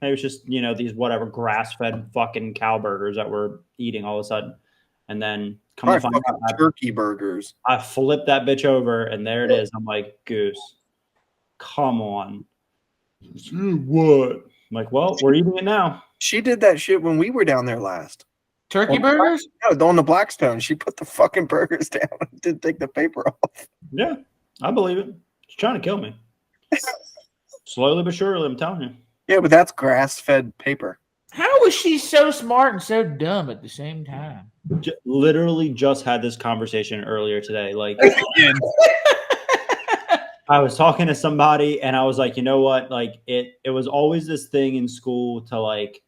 maybe it's just these whatever grass-fed fucking cow burgers that we're eating all of a sudden. And then come to find out, turkey burgers. I flipped that bitch over, and there it is. I'm like, Goose, come on. What? I'm like, well, we're eating it now. She did that shit when we were down there last. Turkey burgers? No, on the Blackstone. She put the fucking burgers down and didn't take the paper off. Yeah, I believe it. She's trying to kill me. Slowly but surely, I'm telling you. Yeah, but that's grass-fed paper. How was she so smart and so dumb at the same time? Literally just had this conversation earlier today. Like, I was talking to somebody and I was like, you know what? Like, it was always this thing in school to like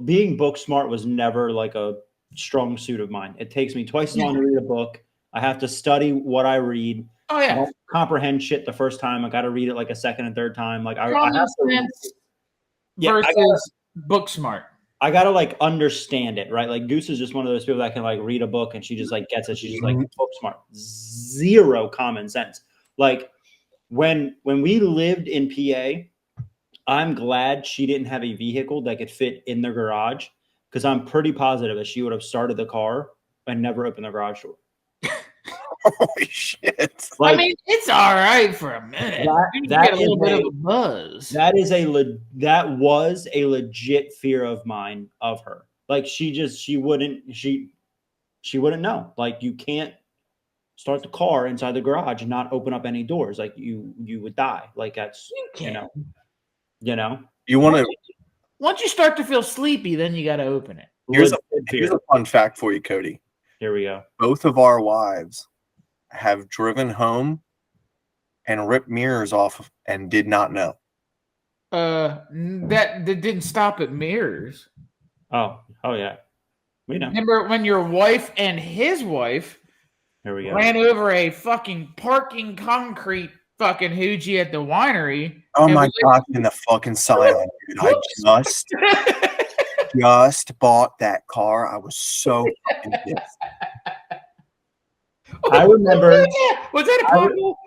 being book smart was never like a strong suit of mine. It takes me twice as long to read a book. I have to study what I read. Oh I yeah. don't comprehend shit the first time. I got to read it like a second and third time. Like I have Common to. sense Yeah, versus book smart. I gotta like understand it, right? Like Goose is just one of those people that can like read a book and she just like gets it. She's just like book smart. Zero common sense. Like when we lived in PA, I'm glad she didn't have a vehicle that could fit in the garage because I'm pretty positive that she would have started the car and never opened the garage door. Holy shit. Like, I mean, it's all right for a minute. You that get a little is bit a- of a buzz. that was a legit fear of mine of her. Like she wouldn't know. Like you can't start the car inside the garage and not open up any doors. Like you would die. Like that's You you know. You want to? Once you start to feel sleepy, then you got to open it. Here's Legit a fun fact for you, Cody. Here we go. Both of our wives have driven home and ripped mirrors off and did not know. That didn't stop at mirrors. Oh yeah. We know. Remember when your wife and his wife Here we go. ran over a fucking parking concrete fucking hoochie at the winery? Oh and my we- god, in the fucking silent, dude. I just bought that car. I was so fucking pissed. I remember. Was that a couple?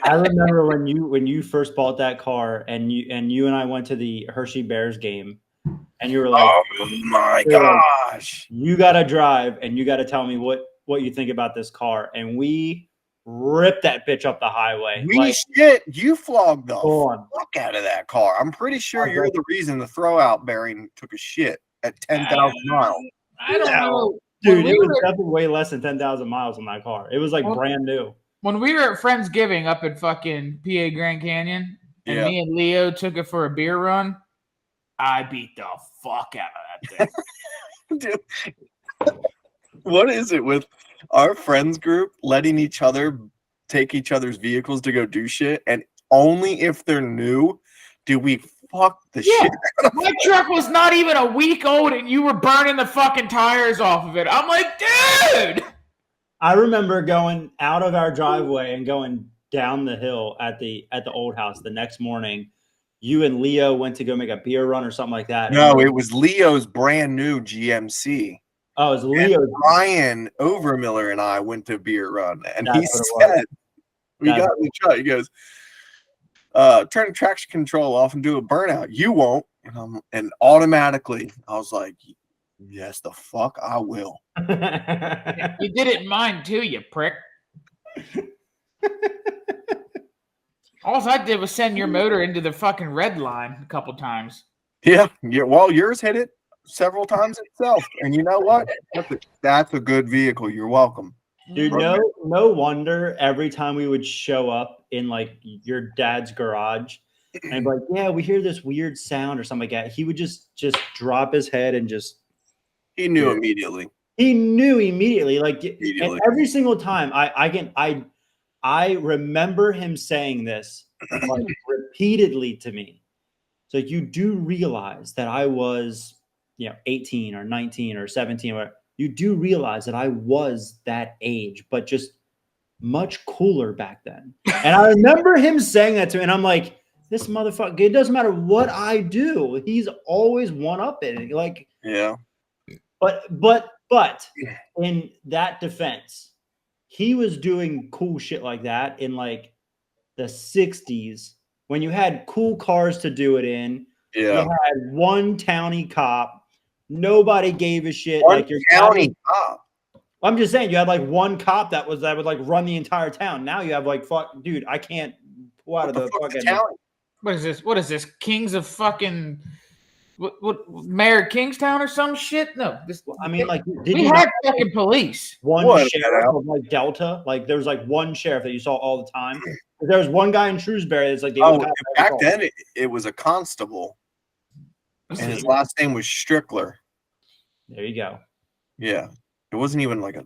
I remember when you first bought that car and you and I went to the Hershey Bears game and you were like, Oh my gosh. you got to drive and you got to tell me what you think about this car. And we ripped that bitch up the highway. You flogged the Go on. fuck out of that car. I'm pretty sure you're the reason the throwout bearing took a shit at 10,000 miles. I don't know. Dude, When it we was were- definitely way less than 10,000 miles on that car. It was like brand new. When we were at Friendsgiving up at fucking PA Grand Canyon, and Yeah. me and Leo took it for a beer run, I beat the fuck out of that thing. Dude, what is it with our friends group letting each other take each other's vehicles to go do shit, and only if they're new do we fuck the shit? My truck was not even a week old, and you were burning the fucking tires off of it. I'm like, dude. I remember going out of our driveway and going down the hill at the old house the next morning. You and Leo went to go make a beer run or something like that. No, it was Leo's brand new GMC. Oh, it was Leo. Ryan Overmiller and I went to beer run, and he That's what it was. said, "We That's- got in the truck." He goes, "Turn traction control off and do a burnout." You won't, and automatically, I was like, "Yes, the fuck, I will." You did it in mine too, you prick. All I did was send your motor into the fucking red line a couple times. Yeah, well, yours hit it several times itself, and you know what? That's a good vehicle. You're welcome. Dude, no wonder every time we would show up in like your dad's garage and be like, yeah, we hear this weird sound or something like that. He would just drop his head and just He knew immediately. he knew immediately. Like Immediately. and every single time I remember him saying this like repeatedly to me. So you do realize that I was, 18 or 19 or 17 or you do realize that I was that age, but just much cooler back then. And I remember him saying that to me, and I'm like, this motherfucker, it doesn't matter what I do. He's always one up it. Like, Yeah. but in that defense, he was doing cool shit like that in like the 60s when you had cool cars to do it in. Yeah. You had one townie cop. Nobody gave a shit. One like your county cop. I'm just saying, you had like one cop that would like run the entire town. Now you have like, fuck, dude, I can't pull out of the Fuck the fucking. county. What is this? What is this? Kings of fucking what Mayor of Kingstown or some shit? No, this. I mean, like, did we you have not fucking police. one What? sheriff of like Delta? Like, there was like one sheriff that you saw all the time. There was one guy in Shrewsbury that's like the Oh, back then it was a constable, and his last name was Strickler. There you go. Yeah, it wasn't even like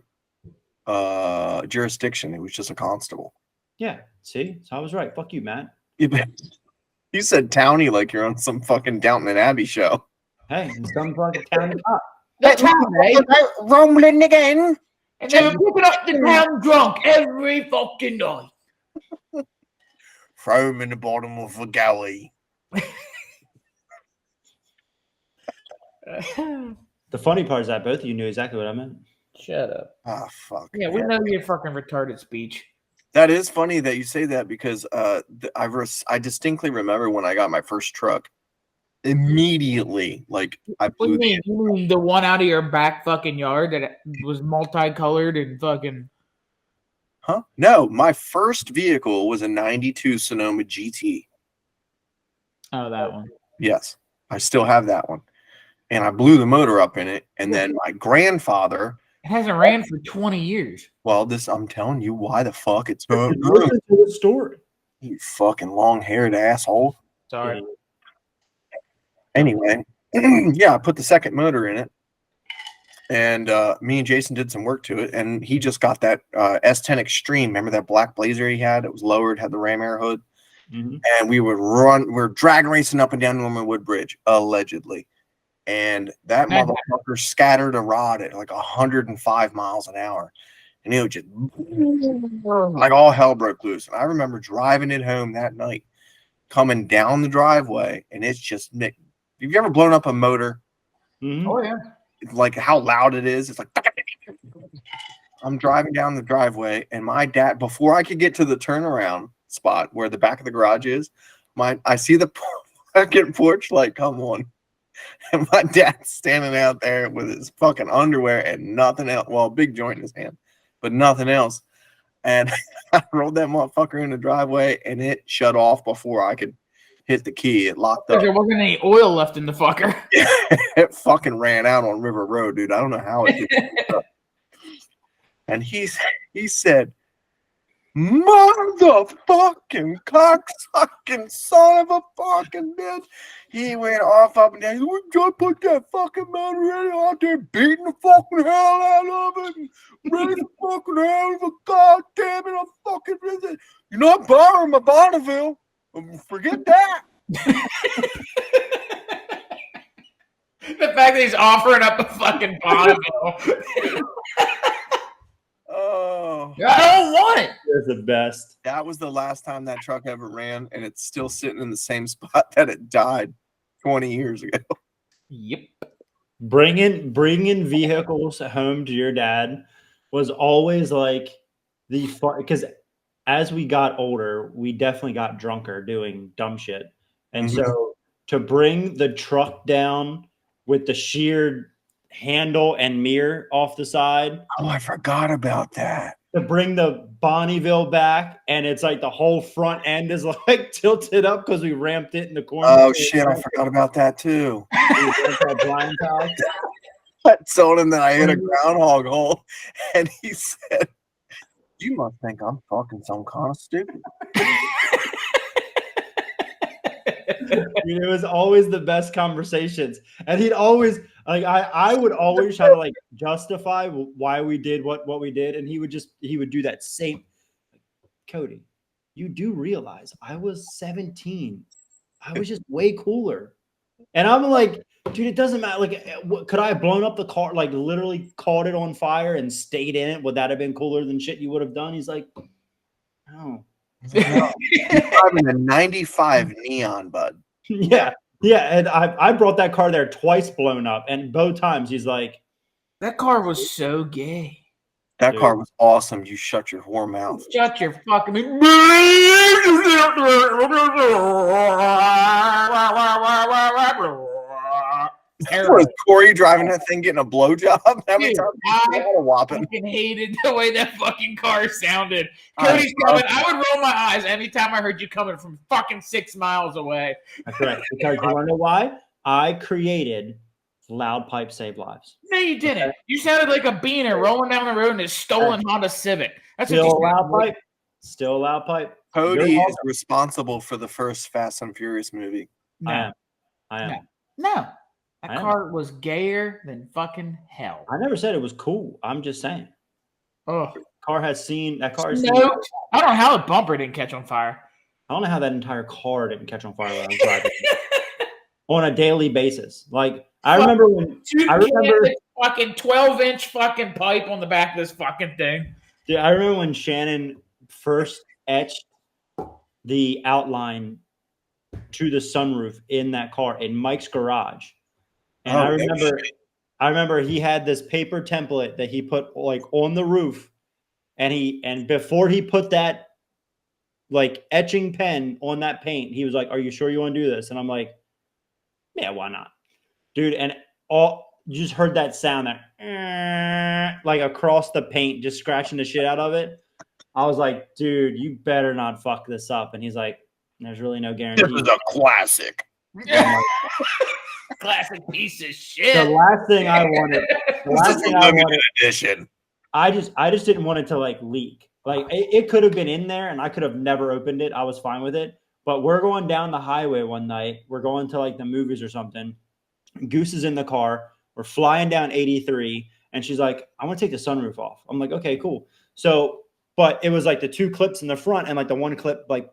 a jurisdiction. It was just a constable. Yeah. See, so I was right. Fuck you, Matt. You said townie like you're on some fucking Downton and Abbey show. Hey, in some fucking town top. The town, eh? Rumbling again. And they were picking up the town drunk every fucking night. Throw him in the bottom of a galley. The funny part is that both of you knew exactly what I meant. Shut up. Ah, fuck. Yeah, we know your fucking retarded speech. That is funny that you say that because I distinctly remember when I got my first truck. Immediately, like I What do blew you mean? You mean the one out of your back fucking yard that was multicolored and fucking. Huh? No, my first vehicle was a 92 Sonoma GT. Oh, that one. Yes, I still have that one. And I blew the motor up in it. And then my grandfather. It hasn't ran for 20 years. Well, I'm telling you why the fuck it's so good. Listen to the story. You fucking long-haired asshole. Sorry. Anyway, yeah, I put the second motor in it. And me and Jason did some work to it. And he just got that S10 Extreme. Remember that black Blazer he had? It was lowered, had the ram air hood. Mm-hmm. And we were drag racing up and down Norman Wood Bridge, allegedly. And that motherfucker scattered a rod at like 105 miles an hour. And it was just like all hell broke loose. And I remember driving it home that night, coming down the driveway, and it's just, have you ever blown up a motor? Mm-hmm. Oh, yeah. It's like how loud it is. It's like, I'm driving down the driveway, and my dad, before I could get to the turnaround spot where the back of the garage is, I see the fucking porch light come on. And my dad's standing out there with his fucking underwear and nothing else. Well, a big joint in his hand, but nothing else. And I rolled that motherfucker in the driveway, and it shut off before I could hit the key. It locked up. There wasn't any oil left in the fucker. It fucking ran out on River Road, dude. I don't know how it did. And he said, motherfucking cocksucking son of a fucking bitch. He went off up and down. We just put that fucking motor out there, beating the fucking hell out of it. Really the fucking hell of a goddamn it. I'm fucking with it. You're not borrowing my Bonneville. Forget that. The fact that he's offering up a fucking Bonneville. Oh, I don't want it. That's the best. that was the last time that truck ever ran, and it's still sitting in the same spot that it died 20 years ago. Yep. Bringing vehicles home to your dad was always like the fun, because as we got older, we definitely got drunker doing dumb shit. And so to bring the truck down with the sheared handle and mirror off the side, Oh, I forgot about that. to bring the Bonneville back, and it's like the whole front end is like tilted up because we ramped it in the corner. Oh shit, I forgot about that too. Brian's house. I told him that I hit a groundhog hole, and he said, "You must think I'm fucking some kind of stupid." It was always the best conversations, and he'd always I would always try to like justify why we did what we did, and he would do that same. Cody, you do realize I was 17. I was just way cooler, and I'm like, dude, it doesn't matter. Like, could I have blown up the car, like literally caught it on fire and stayed in it? Would that have been cooler than shit you would have done? He's like, no. Driving a 95 Neon, bud. Yeah, and I brought that car there twice blown up, and both times he's like, That car was so gay. That car was awesome. You shut your whore mouth. Shut your fucking. terrible. Was Corey driving that thing getting a blowjob? How many Dude, times did you get a I whopping? fucking hated the way that fucking car sounded. I Cody's love coming. I would roll my eyes anytime I heard you coming from fucking 6 miles away. That's right. Because you want to know why? I created loud pipe save lives. No, you didn't. You sounded like a beaner rolling down the road in a stolen Honda Civic. That's Still a what you loud sounded like. pipe. Still a loud pipe. Cody You're is responsible for the first Fast and Furious movie. I No, am. no. I That am. car was gayer than fucking hell. I never said it was cool. I'm just saying. Oh, Car has seen. I don't no. I don't know how the bumper didn't catch on fire. know how that entire car didn't catch on fire when I was driving on a daily basis. Like I remember when fucking 12-inch fucking pipe on the back of this fucking thing. Dude, I remember when Shannon first etched the outline to the sunroof in that car in Mike's garage. And I remember he had this paper template that he put like on the roof, and before he put that like etching pen on that paint, he was like, "Are you sure you want to do this?" And I'm like, "Yeah, why not?" Dude, and you just heard that sound that like across the paint, just scratching the shit out of it. I was like, dude, you better not fuck this up. And he's like, there's really no guarantee. This is a classic. Classic piece of shit. The last thing I wanted, Edition. I just didn't want it to like leak. Like it could have been in there and I could have never opened it. I was fine with it. But we're going down the highway one night. We're going to like the movies or something. Goose is in the car. We're flying down 83. And she's like, I want to take the sunroof off. I'm like, okay, cool. So, but it was like the two clips in the front and like the one clip like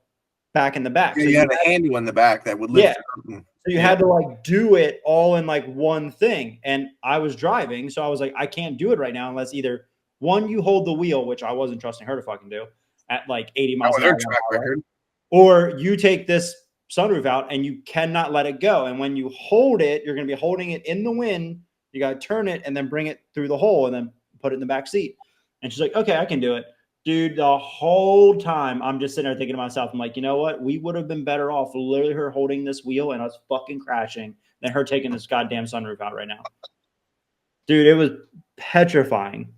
back in the back. Yeah, so you had a handle in the back that would lift. Yeah. So you had to like do it all in like one thing. And I was driving. So I was like, I can't do it right now unless either one, you hold the wheel, which I wasn't trusting her to fucking do at like 80 miles an hour. Track record. Or you take this sunroof out and you cannot let it go. And when you hold it, you're going to be holding it in the wind. You got to turn it and then bring it through the hole and then put it in the back seat. And she's like, okay, I can do it. Dude, the whole time I'm just sitting there thinking to myself, I'm like, you know what? We would have been better off literally her holding this wheel and us fucking crashing than her taking this goddamn sunroof out right now. Dude, it was petrifying.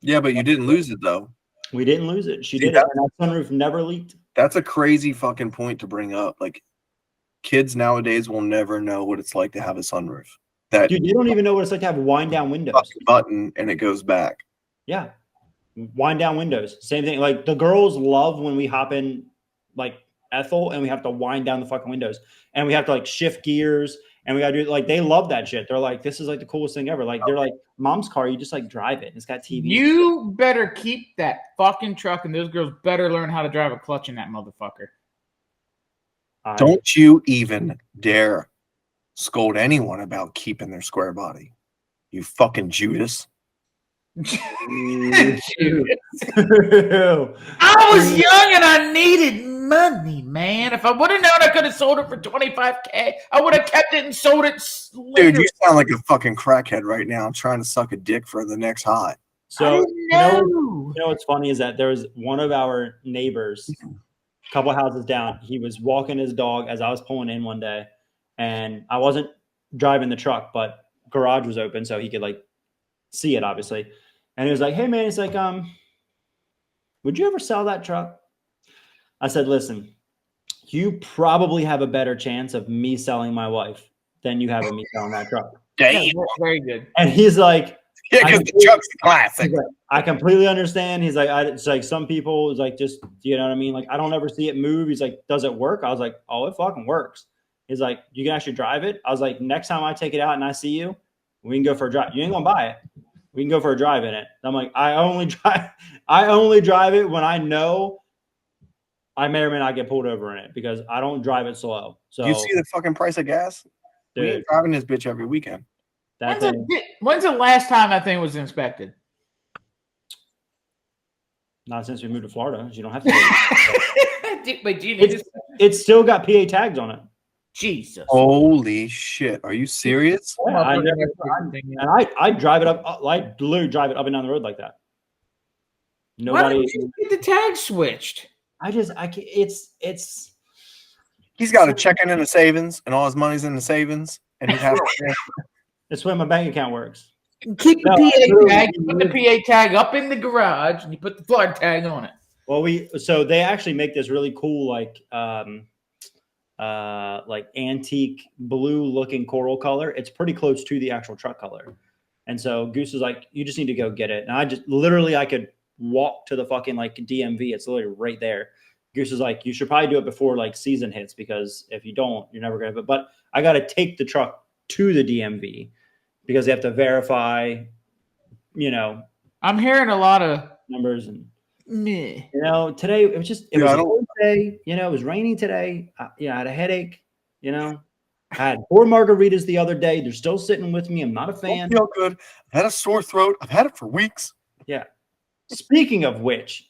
Yeah, but you didn't lose it though. We didn't lose it. She did it, and that sunroof never leaked. That's a crazy fucking point to bring up. Like, kids nowadays will never know what it's like to have a sunroof. That Dude, you don't even know what it's like to have wind down windows. Button and it goes back. Yeah. Wind down windows. Same thing. Like the girls love when we hop in like Ethel and we have to wind down the fucking windows and we have to like shift gears and we got to do like, they love that shit. They're like, this is like the coolest thing ever. Like they're like, mom's car, you just like drive it. It's got TV. You better keep that fucking truck and those girls better learn how to drive a clutch in that motherfucker. Don't you even dare scold anyone about keeping their square body. You fucking Judas. I was young and I needed money, man. If I would have known I could have sold it for $25,000, I would have kept it and sold it later. Dude, you sound like a fucking crackhead right now. I'm trying to suck a dick for the next high. So you know what's funny is that there was one of our neighbors, a couple houses down. He was walking his dog as I was pulling in one day, and I wasn't driving the truck, but garage was open, so he could like see it, obviously. And he was like, "Hey man," he's like, would you ever sell that truck?" I said, "Listen, you probably have a better chance of me selling my wife than you have of me selling that truck." Damn. Yeah, very good. And he's like, yeah, because the truck's classic. Like, I completely understand. He's like, it's like some people is like, just, you know what I mean? Like, I don't ever see it move. He's like, does it work? I was like, oh, it fucking works. He's like, you can actually drive it. I was like, next time I take it out and I see you, we can go for a drive. You ain't gonna buy it. We can go for a drive in it. I'm like, I only drive it when I know I may or may not get pulled over in it because I don't drive it slow. So you see the fucking price of gas? Dude, we ain't driving this bitch every weekend. When's the last time that thing was inspected? Not since we moved to Florida. You don't have to. Wait, it's still got PA tags on it. Jesus. Holy shit. Are you serious? Yeah, I drive it up. I literally drive it up and down the road like that. Nobody. Why didn't you get the tag switched? I can't. It's. He's got a checking in the savings and all his money's in the savings. and he'd have That's the way my bank account works. Keep the No, PA tag. literally, You put the PA tag up in the garage, and you put the flood tag on it. Well, so they actually make this really cool like antique blue looking coral color. It's pretty close to the actual truck color. And so Goose is like, you just need to go get it. And I just literally I could walk to the fucking like DMV. It's literally right there. Goose is like, you should probably do it before like season hits, because if you don't, you're never gonna. But I got to take the truck to the DMV because they have to verify, I'm hearing a lot of numbers and. meh. Today it was just it Yeah, was a cold day. It was raining today. I had a headache. I had 4 margaritas the other day. They're still sitting with me. I'm not a fan. feel good. I've had a sore throat. I've had it for weeks. Yeah. Speaking of which,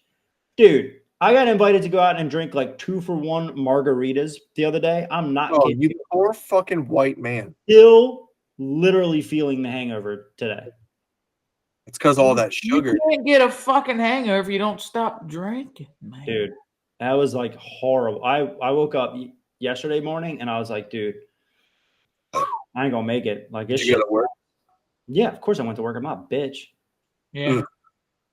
dude, I got invited to go out and drink like 2-for-1 margaritas the other day. I'm not Oh, kidding. you poor fucking white man. Still literally feeling the hangover today. It's because all that sugar. You can't get a fucking hangover if you don't stop drinking, man. Dude, that was like horrible. I woke up yesterday morning and I was like, dude, I ain't gonna make it. Like this Did you shit. go to work? Yeah, of course I went to work. I'm not a bitch. Yeah.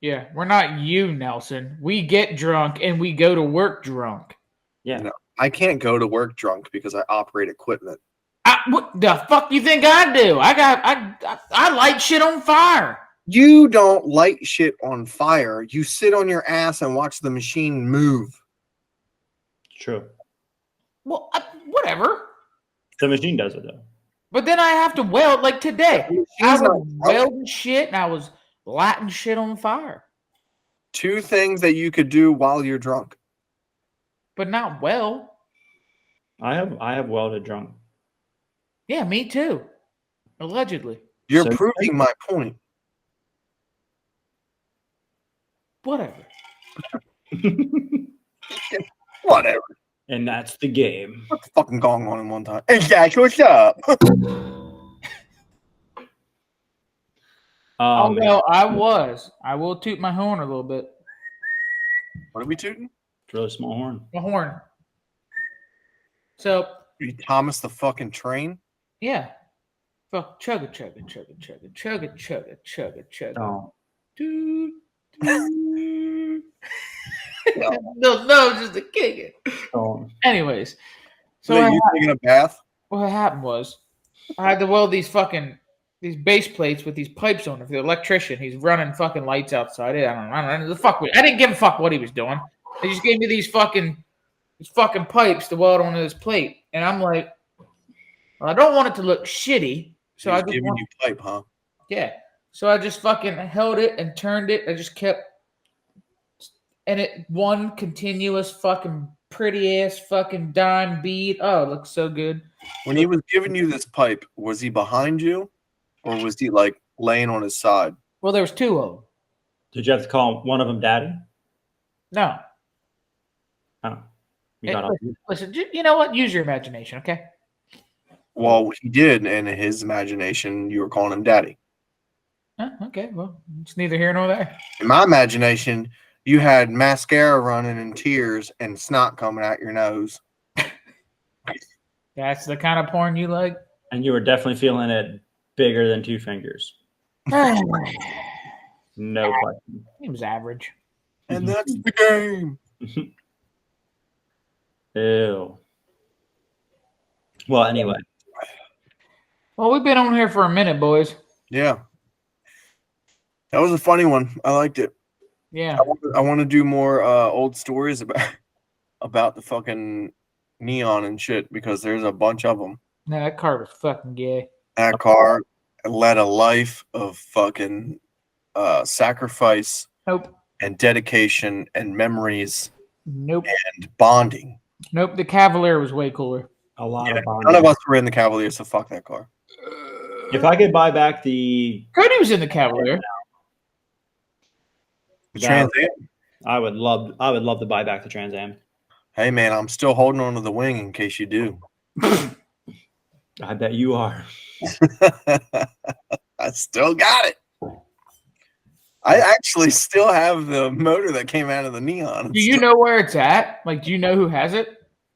Yeah. We're not you, Nelson. We get drunk and we go to work drunk. Yeah. No. I can't go to work drunk because I operate equipment. What the fuck you think I do? I light shit on fire. You don't light shit on fire. You sit on your ass and watch the machine move. True. Well, whatever. The machine does it though. But then I have to weld like today. The I machine's not was welding shit and I was lighting shit on fire. 2 things that you could do while you're drunk. But not well. I have welded drunk. Yeah, me too. Allegedly. You're So- proving my point. Whatever. Whatever. And that's the game. Put the fucking gong on him one time. Hey, Jack, what's up? Although I will toot my horn a little bit. What are we tooting? It's a really small horn. My horn. So Are you Thomas the fucking train? yeah. Fuck chugga chugga chugga chugga chugga chugga chugga chugga. Oh. Doot, doot. no, just a kick it. Oh. Anyways, so So you taking a bath? what happened was I had to weld these base plates with these pipes on it for the electrician. He's running fucking lights outside. I don't know the fuck. I didn't give a fuck what he was doing. They just gave me these fucking pipes to weld onto this plate, and I'm like, well, I don't want it to look shitty, so I He's just giving you pipe, huh? yeah. So I just fucking held it and turned it. I just kept, and it one continuous fucking pretty ass fucking dime bead. Oh, it looks so good. When he was giving you this pipe, was he behind you, or was he like laying on his side? Well, there was 2 of them. Did you have to call one of them daddy? No, Oh. You got off. listen. You know what? Use your imagination, okay? Well, he did, and in his imagination, you were calling him daddy. Okay. Well, it's neither here nor there. In my imagination, you had mascara running and tears and snot coming out your nose. That's the kind of porn you like. And you were definitely feeling it bigger than 2 fingers. It No question. was average. And that's the game. Ew. Well, anyway. Well, we've been on here for a minute, boys. Yeah. That was a funny one. I liked it. Yeah. I want to do more old stories about the fucking neon and shit because there's a bunch of them. No, that car was fucking gay. That car led a life of fucking sacrifice Nope. and dedication and memories Nope. and bonding. Nope. The Cavalier was way cooler. A lot Yeah, of bonding. none of us were in the Cavalier, so fuck that car. If I could buy back the Cody was in the Cavalier. The That- Trans Am. I would love to buy back the Trans Am. Hey man, I'm still holding on to the wing in case you do. I bet you are. I still got it. I actually still have the motor that came out of the neon. Do you know where it's at? Like, do you know who has it?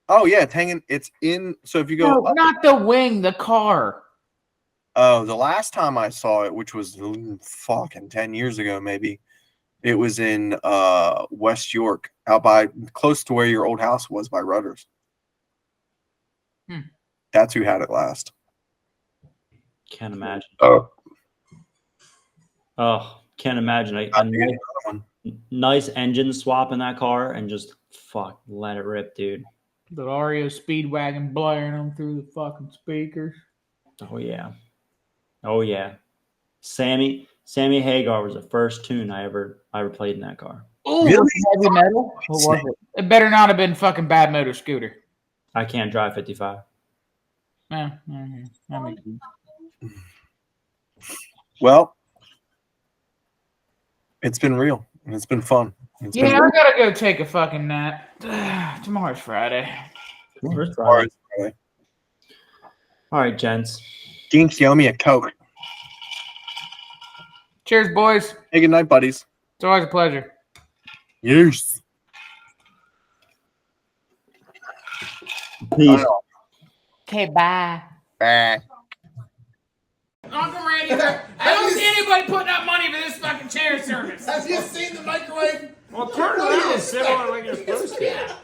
Oh yeah, it's hanging. It's in. So if you go, No, not the wing, the car. Oh, the last time I saw it, which was fucking 10 years ago, maybe, it was in West York, out by close to where your old house was by Rudders. That's who had it last. Can't imagine. Oh, Oh, can't imagine. Nice engine swap in that car and just fuck, let it rip, dude. The REO Speedwagon blaring them through the fucking speakers. Oh yeah. Oh yeah. Sammy Hagar was the first tune I ever played in that car. Oh, Really? heavy metal. What was it? It better not have been fucking Bad Motor Scooter. I can't drive 55. Yeah, that makes sense. well, it's been real. And it's been fun. It's been Yeah, I gotta go take a fucking nap. Tomorrow's Friday. Tomorrow's Friday. All right, gents. Dinks, you owe me a Coke. Cheers, boys. Hey, good night, buddies. It's always a pleasure. Yes. Peace. Okay, bye. Bye. Uncle Randy, I don't see anybody putting up money for this fucking chair service. Have you seen the microwave? Well, turn around and sit on it like you're supposed to.